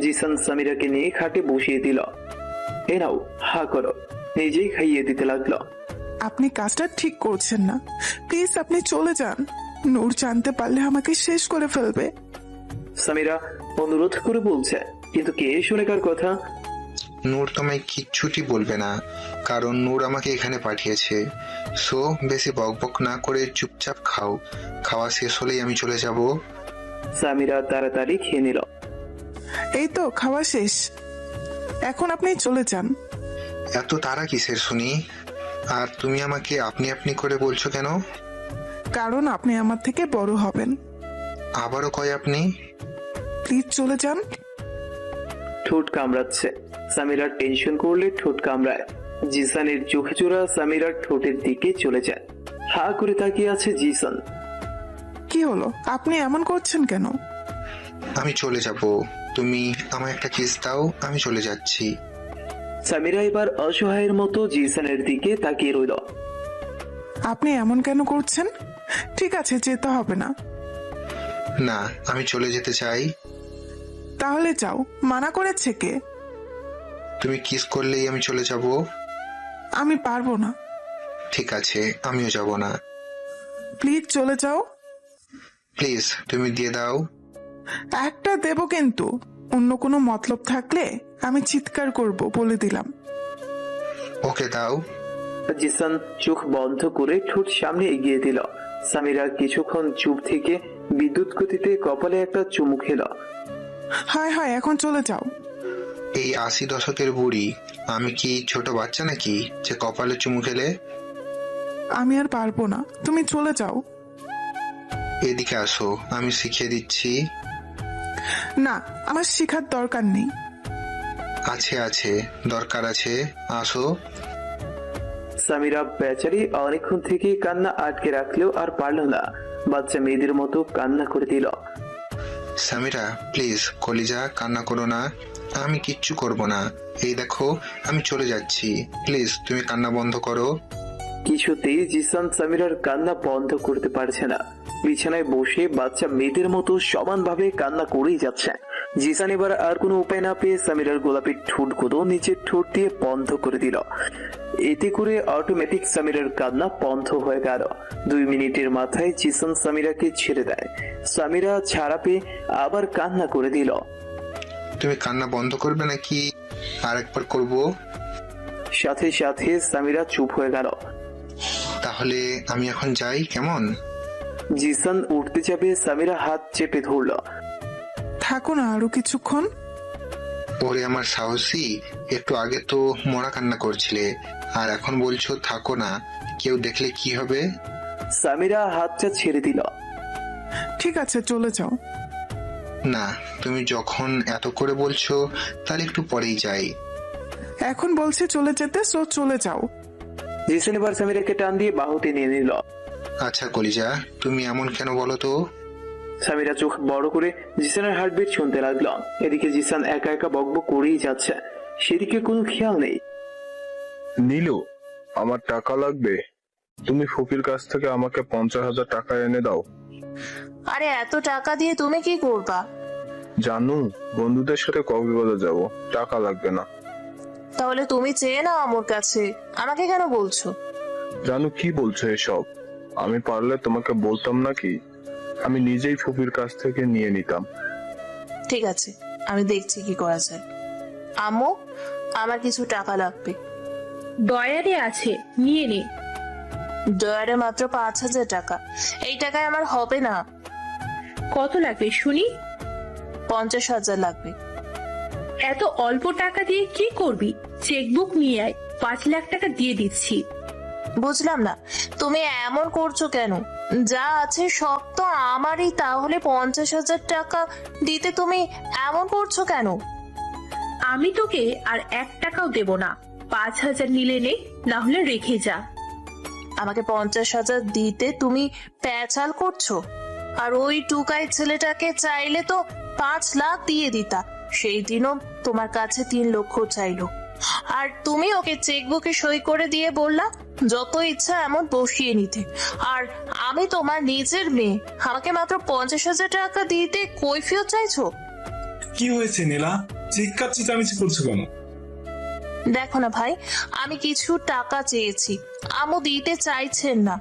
জিসান সামিরাকে নিয়ে খাটে বসিয়ে দিল। এ নাও, হা করো। নিজেই খাইয়ে দিতে লাগলো। আপনি কাজটা ঠিক করছেন না, প্লিজ আপনি চলে যান। নূর জানতে পারলে আমাকে শেষ করে ফেলবে। সামিরা অনুরোধ করে বলছে, কিন্তু কে শুনে কার কথা? নূর তোমায় কিচ্ছুটি বলবে না, কারণ নূর আমাকে এখানে পাঠিয়েছে। সো বেশি বকবক না করে চুপচাপ খাও। খাওয়া শেষ হলেই আমি চলে যাব। সামিরা তাড়াতাড়ি খেয়ে নিল। এই তো খাওয়া শেষ, এখন আপনি চলে যান। এত তাড়া কিসের শুনি? আর তুমি আমাকে আপনি আপনি করে বলছো কেন? কারণ আপনি আমার থেকে বড় হবেন। আবারও কয় আপনি? প্লিজ চলে যান। ঠোঁট কামড়াচ্ছে। সামিরার টেনশন করলে ঠোঁট কামড়ায়। জিসানের চোখে চোরা সামিরার ঠোঁটের দিকে চলে যায়। হা করে তাকিয়ে আছে জিসান। কি হলো, আপনি এমন করছেন কেন? আমি চলে যাব, তুমি আমায় একটা কিস দাও, আমি চলে যাচ্ছি। সামিরা এবার অসহায়ের মতো জিসানের দিকে তাকিয়ে রইল। আপনি এমন কেন করছেন? ঠিক আছে, যেতে হবে না। না, আমি চলে যেতে চাই। তাহলে যাও, মানা করেছে কে? তুমি কিস করলেই আমি চলে যাব। আমি পারবো না। ঠিক আছে, আমিও যাব না। প্লিজ চলে যাও। প্লিজ তুমি দিয়ে দাও। একটা দেব, কিন্তু অন্য কোনো মতলব থাকলে আমি চিৎকার করব, বলে দিলাম। ওকে দাও। জিসান চোখ বন্ধ করে ঠোঁট সামনে এগিয়ে দিল। সামিরা কিছুক্ষণ চুপ থেকে বিদ্যুৎ গতিতে কপালে একটা চুমু খেলো। হায় হায়, এখন চলে যাও। এই 80 দশকের বুড়ি, আমি কি ছোট বাচ্চা নাকি যে কপালে চুমু খেলে? আমি আর পারবো না, তুমি চলে যাও। এদিকে আসো, আমি শিখিয়ে দিচ্ছি। না, আমার শেখার দরকার নেই। আছে আছে, দরকার আছে, আসো। সামিরা বেচারি অনেকক্ষণ থেকে কান্না আটকে রাখলেও আর পারল না, বাচ্চা মেয়েদের মতো কান্না করে দিল। সামিরা প্লিজ, কলিজা, কান্না করো না, আমি কিচ্ছু করব না। এই দেখো, আমি চলে যাচ্ছি, প্লিজ তুমি কান্না বন্ধ করো। কিছুতেই জিসান সামিরার কান্না বন্ধ করতে পারছে না। বিছানায় বসে বাচ্চা মেয়েদের মতো সমানভাবে কান্না করেই যাচ্ছে। জিসান এবার আর কোনো উপায় না পেয়ে সামিরার গোলাপি ঠোঁটগুলো নিচের ঠোঁট দিয়ে বন্ধ করে দিল। এতে করে অটোমেটিক সামিরার কান্না বন্ধ হয়ে গেল। 2 মিনিটের মাথায় জিসান সামিরাকে ছেড়ে দেয়। সামিরা ছাড়া পেয়ে আবার কান্না করে দিল। তুমি কান্না বন্ধ করবে নাকি আরেকবার করব? সাথে সাথে সামিরা চুপ হয়ে গেল। তাহলে আমি এখন যাই, কেমন? জিসান উঠতে যাবে, সামিরা হাত চেপে ধরল। থাকো না আরো কিছুক্ষণ। ওরে আমার সাহসী, একটু আগে তো মরা কান্না করছিলে, আর এখন বলছো থাকো না, কেউ দেখলে কি হবে? সামিরা হাতটা ছেড়ে দিল। ঠিক আছে, চলে যাও। না, তুমি যখন এত করে বলছো তাহলে একটু পরেই যাই। এখন বলছি চলে যেতে, সো চলে যাও। জিসান এবার সামিরাকে টান দিয়ে বাহুতে নিয়ে নিল। আচ্ছা কলিজা, তুমি এমন কেন বলো তো? সামিরা চোখ বড় করে জিসানের হার্টবিট শুনতে লাগলো। এদিকে জিসান একা একা বকবক করেই যাচ্ছে, সেদিকে কোনো খেয়াল নেই। নীলু, আমার টাকা লাগবে, তুমি ফুপির কাছ থেকে আমাকে 50,000 টাকা এনে দাও। আরে এত টাকা দিয়ে তুমি কি করবা? জানু, বন্ধুদের সাথে কক্সবাজার যাব, টাকা লাগবে না। তাহলে তুমি চেয়ে নাও আমার কাছে, আমাকে কেন বলছো? জানু, কি বলছো এসব? আমি পারলে তোমাকে বলতাম নাকি? আমি নিজেই ফুপির কাছ থেকে নিয়ে নিতাম। ঠিক আছে, আমি দেখছি কি করা যায়। আম্মু, আমার কিছু টাকা লাগবে। ডয়ারে আছে, নিয়ে নে। ডয়ারে মাত্র 5,000 টাকা, এই টাকায় আমার হবে না। কত লাগবে শুনি? 50,000 লাগবে। এত অল্প টাকা দিয়ে কি করবি? চেকবুক নিয়ে আয়, 5 লাখ টাকা দিয়ে দিচ্ছি। বুঝলাম না, তুমি এমন করছো কেন? যা আছে সব তো আমারই, তাহলে 50,000 টাকা দিতে তুমি এমন করছো কেন? আমি তোকে আর 1 টাকাও দেব না। 5,000 নিলে নে, না হলে রেখে যা। আমাকে 50,000 দিতে তুমি প্যাচাল করছো? আর ওই টুকাই ছেলেটাকে চাইলে তো 5 লাখ দিয়ে দিতা। সেই দিনও তোমার কাছে 3 লক্ষ চাইলো, আর তুমি ওকে চেকবুকে সই করে দিয়ে বললা যত ইচ্ছা এমন বসিয়ে নিতে। আর আমি তোমার নিজের মেয়ে, আমাকে মাত্র 50,000 টাকা দিতে কৈফিয়ত চাইছো? কি হয়েছে নীলা, চিৎকার চেঁচামেচি করছো কেন? দেখো না ভাই, আমি কিছু টাকা চেয়েছি, আমু দিতে চাইছেন না।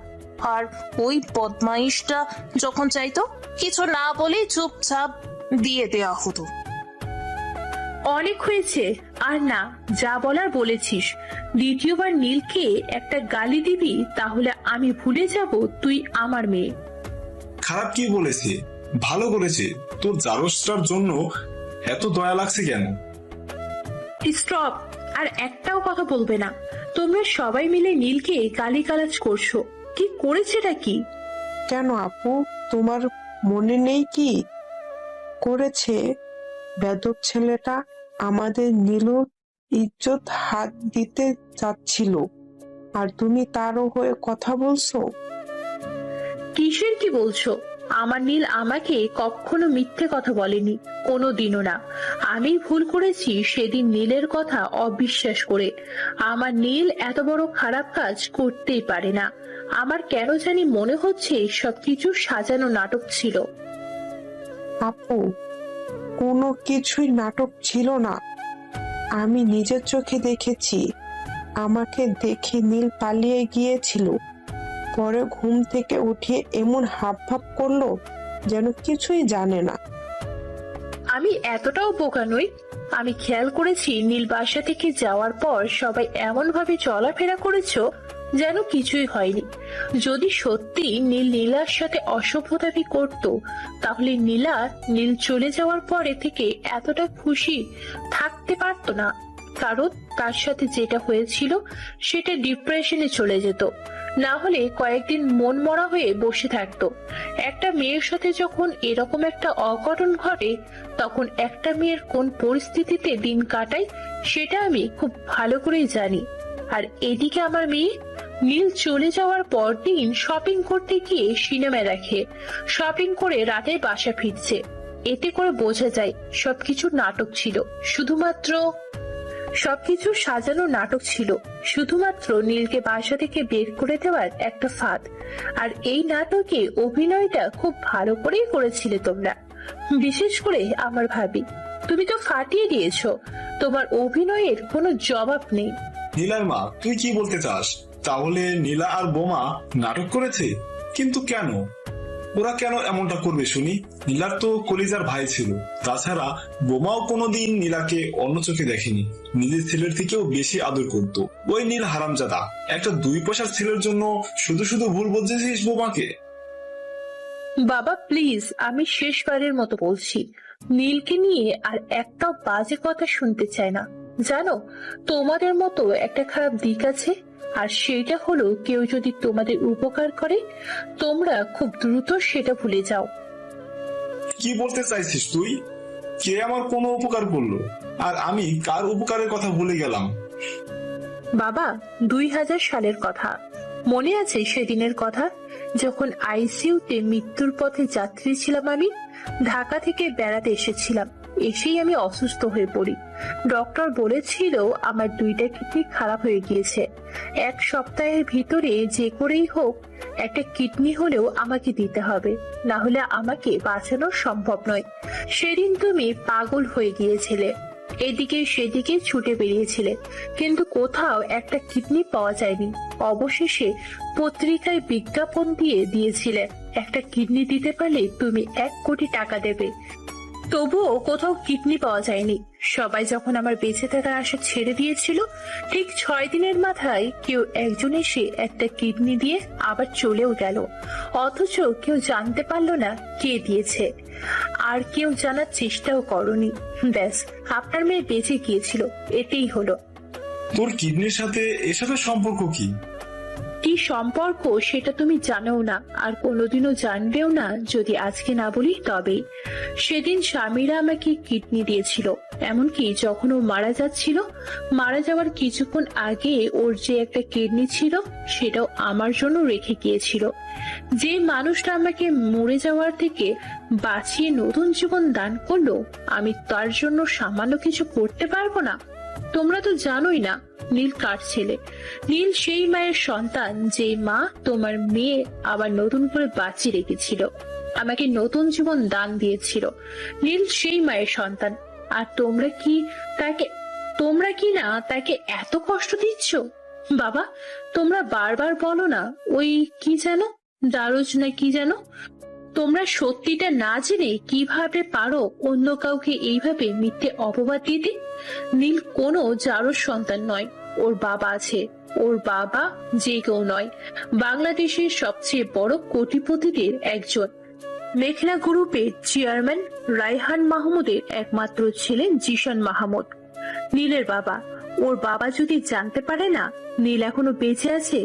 আর ওই বদমাইশটা যখন চাইতো, কিছু না বলেই চুপচাপ দিয়ে দেওয়া হতো। অনেক হয়েছে, আর না, যা বলার বলেছিস। দ্বিতীয়বার নীলকে একটা গালি দিবি, তাহলে আমি ভুলে যাব তুই আমার মেয়ে। খারাপ কি বলেছে? ভালো করেছে। তোর জারসটার জন্য এত দয়া লাগছে কেন? স্টপ, আর একটাও কথা বলবে না। তোমরা সবাই মিলে নীলকে গালিগালাজ করছো, কি করেছেটা কি? কেন আপু, তোমার মনে নেই কি করেছে? বেদব ছেলেটা আমাদের নীলুর ইজ্জত হাত দিতে চাচ্ছিল, আর তুমি তারও হয়ে কথা বলছো? কিসের কি বলছো? আমার নীল আমাকে কখনো মিথ্যে কথা বলেনি, কোনোদিনও না। আমি ভুল করেছি সেদিন নীলের কথা অবিশ্বাস করে। আমার নীল এত বড় খারাপ কাজ করতেই পারে না। আমার কেন জানি মনে হচ্ছে সবকিছু সাজানো নাটক ছিল। আপু, কোনো কিছুই নাটক ছিল না। আমি নিজের চোখে দেখেছি। আমাকে দেখে নীল পালিয়ে গিয়েছিল, পরে ঘুম থেকে উঠে এমন হাবভাব করলো যেন কিছুই জানে না। আমি এতটাও বোকা নই। আমি খেয়াল করেছি নীল বাসা থেকে যাওয়ার পর সবাই এমন ভাবে চলাফেরা করেছো যেন কিছুই হয়নি। যদি সত্যি নীল নীলার সাথে অসভ্যতামি করত, তাহলে নীল চলে যাওয়ার পরে থেকে এতটা খুশি থাকতে পারতো না। কারণ তার সাথে যেটা হয়েছিল সেটা ডিপ্রেশনে চলে যেত, না হলে কয়েকদিন মন মরা হয়ে বসে থাকতো। একটা মেয়ের সাথে যখন এরকম একটা অঘটন ঘটে, তখন একটা মেয়ের কোন পরিস্থিতিতে দিন কাটায় সেটা আমি খুব ভালো করেই জানি। আর এদিকে আমার মেয়ে নীল চলে যাওয়ার পর দিন শপিং করতে গিয়ে সিনেমা দেখে, শপিং করে রাতে বাসা ফিরছে। এতে করে বোঝা যায় সবকিছু নাটক ছিল, সবকিছু সাজানো নাটক ছিল, শুধুমাত্র নীলকে বাসা থেকে বের করে দেওয়ার একটা ফাঁদ। আর এই নাটকে অভিনয়টা খুব ভালো করেই করেছিলে তোমরা, বিশেষ করে আমার ভাবি। তুমি তো ফাটিয়ে দিয়েছো, তোমার অভিনয়ের কোনো জবাব নেই। নীলার মা, তুই কি বলতে চাস? তাহলে নীলা আর বোমা নাটক করেছে? কিন্তু কেন? ওরা কেন এমনটা করবে শুনি? নীলার তো কলিজার ভাই ছিল। তাছাড়া বোমাও কোনোদিন নীলাকে অন্য চোখে দেখেনি, নিজের ছেলের থেকেও বেশি আদর করত। ওই নীল হারামজাদা একটা 2 পয়সার ছেলের জন্য শুধু শুধু ভুল বুঝেছিস বোমাকে। বাবা প্লিজ, আমি শেষবারের মতো বলছি, নীলকে নিয়ে আর একটা বাজে কথা শুনতে চাই না। জানো, তোমাদের মতো একটা খারাপ দিক আছে, আর সেটা হলো কেউ যদি তোমাদের উপকার করে, তোমরা খুব দ্রুত সেটা ভুলে যাও। কি বলতে চাইছিস তুই? কে আমার কোনো উপকার করলো, আর আমি কার উপকারের কথা ভুলে গেলাম? বাবা, 2000 সালের কথা মনে আছে? সেদিনের কথা যখন আইসিইউতে মৃত্যুর পথে যাত্রী ছিলাম। আমি ঢাকা থেকে বেড়াতে এসেছিলাম, এসেই আমি অসুস্থ হয়ে পড়ি। ডক্টর বলেছিল আমার 2টা কিডনি খারাপ হয়ে গিয়েছে। 1 সপ্তাহের ভিতরে যে করেই হোক একটা কিডনি হলেও আমাকে দিতে হবে, না হলে আমাকে বাঁচানো সম্ভব নয়। সেদিন তুমি পাগল হয়ে গিয়েছিলে, এদিকে সেদিকে ছুটে বেরিয়েছিলে, কিন্তু কোথাও একটা কিডনি পাওয়া যায়নি। অবশেষে পত্রিকায় বিজ্ঞাপন দিয়েছিলে একটা কিডনি দিতে পারলে তুমি 1 কোটি টাকা দেবে। তবুও কোথাও কিডনি পাওয়া যায়নি। সবাই যখন আমার বেঁচে থাকার আশা ছেড়ে দিয়েছিল, ঠিক 6 দিনের মাথায় কেউ একজন এসে একটা কিডনি দিয়ে আবার চলেও গেল, অথচ কেউ জানতে পারলো না কে দিয়েছে, আর কেউ জানার চেষ্টাও করনি। ব্যাস, আপনার মেয়ে বেঁচে গিয়েছিল, এটাই হলো। তোর কিডনির সাথে এসবের সম্পর্ক কি? কি সম্পর্ক সেটা তুমি জানো না, আর কোনোদিনও জানবেও না যদি আজকে না বলি তবেই। সেদিন স্বামীরা আমাকে কিডনি দিয়েছিল, এমনকি যখন ও মারা যাওয়ার কিছুক্ষণ আগে ওর যে একটা কিডনি ছিল সেটাও আমার জন্য রেখে গিয়েছিল। যে মানুষটা আমাকে মরে যাওয়ার থেকে বাঁচিয়ে নতুন জীবন দান করলো, আমি তার জন্য সামান্য কিছু করতে পারবো না? তোমরা তো জানোই না নীল কার ছেলে। নীল সেই মায়ের সন্তান যে মা তোমার মেয়ে আবার নতুন করে বাঁচিয়ে রেখেছিল, আমাকে নতুন জীবন দান দিয়েছিল। নীল সেই মায়ের সন্তান, আর তোমরা কি না তাকে এত কষ্ট দিচ্ছ? বাবা, তোমরা বারবার বলো না ওই কি যেন দারুজ না কি যেন, তোমরা সত্যিটা না জেনে কিভাবে পারো অন্য কাউকে এইভাবে মিথ্যে অপবাদ দিতে? নীল কোনো জারোর সন্তান নয়, ওর বাবা আছে। ওর বাবা যে কেউ নয়, বাংলাদেশের সবচেয়ে বড় কোটিপতিদের একজন। মেঘনা গ্রুপের চেয়ারম্যান রায়হান মাহমুদের একমাত্র ছেলে জিশান মাহমুদ নীলের বাবা। ওর বাবা যদি জানতে পারে না নীল এখনো বেঁচে আছে,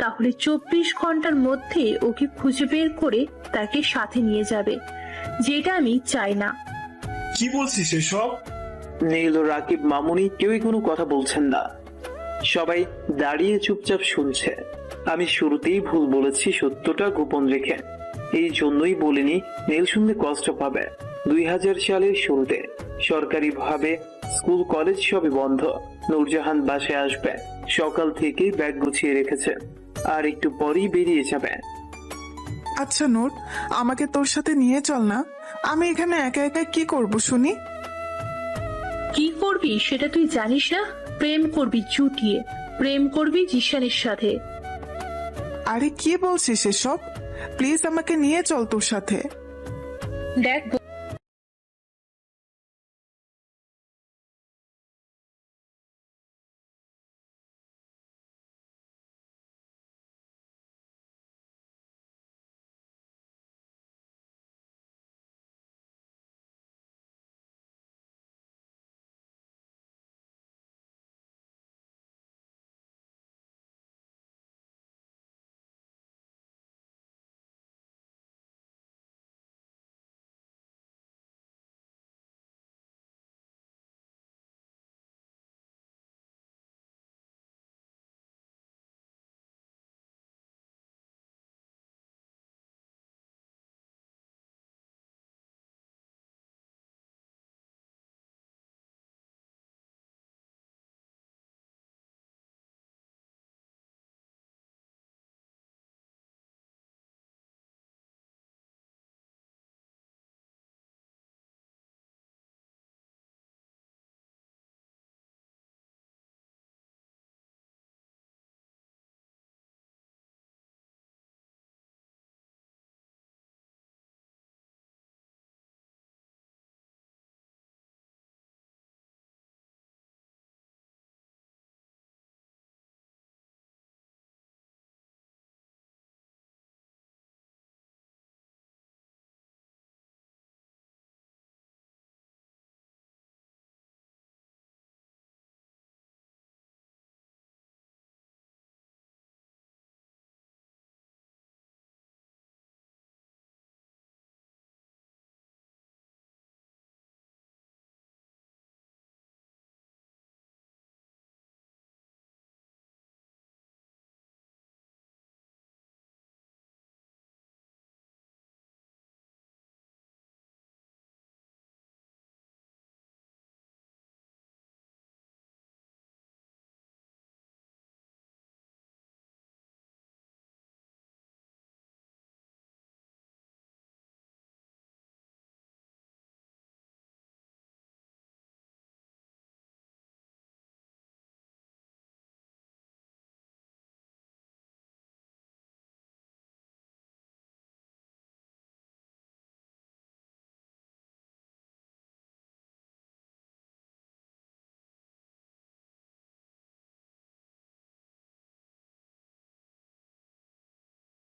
তাহলে 24 ঘন্টার মধ্যে ওকে খুঁজে বের করে তাকে সাথে নিয়ে যাবে, যেটা আমি চাই না। কি বলছিস এসব? নীল ও রাকিব মামুনি কেউই কোনো কথা বলছেন না, সবাই দাঁড়িয়ে চুপচাপ শুনছে। আমি শুরুতেই ভুল বলেছি সত্যটা গোপন রেখে, এই জন্যই বলিনি নীল শুনলে কষ্ট পাবে। 2000 সালের শুরুতে সরকারিভাবে স্কুল কলেজ সবই বন্ধ। নূরজাহান বাসায় আসবে, সকাল থেকেই ব্যাগ গুছিয়ে রেখেছে, আর একটু পরেই বেরিয়ে যাবে। আচ্ছা নূর, আমাকে তোর সাথে নিয়ে চল না, আমি এখানে একা একা কি করব শুনি? কি করবি সেটা তুই জানিস না? প্রেম করবি চুটিয়ে, প্রেম করবি জিশানের সাথে। আরে কি বলছিস এসব? প্লিজ আমাকে নিয়ে চল তোর সাথে। দেখ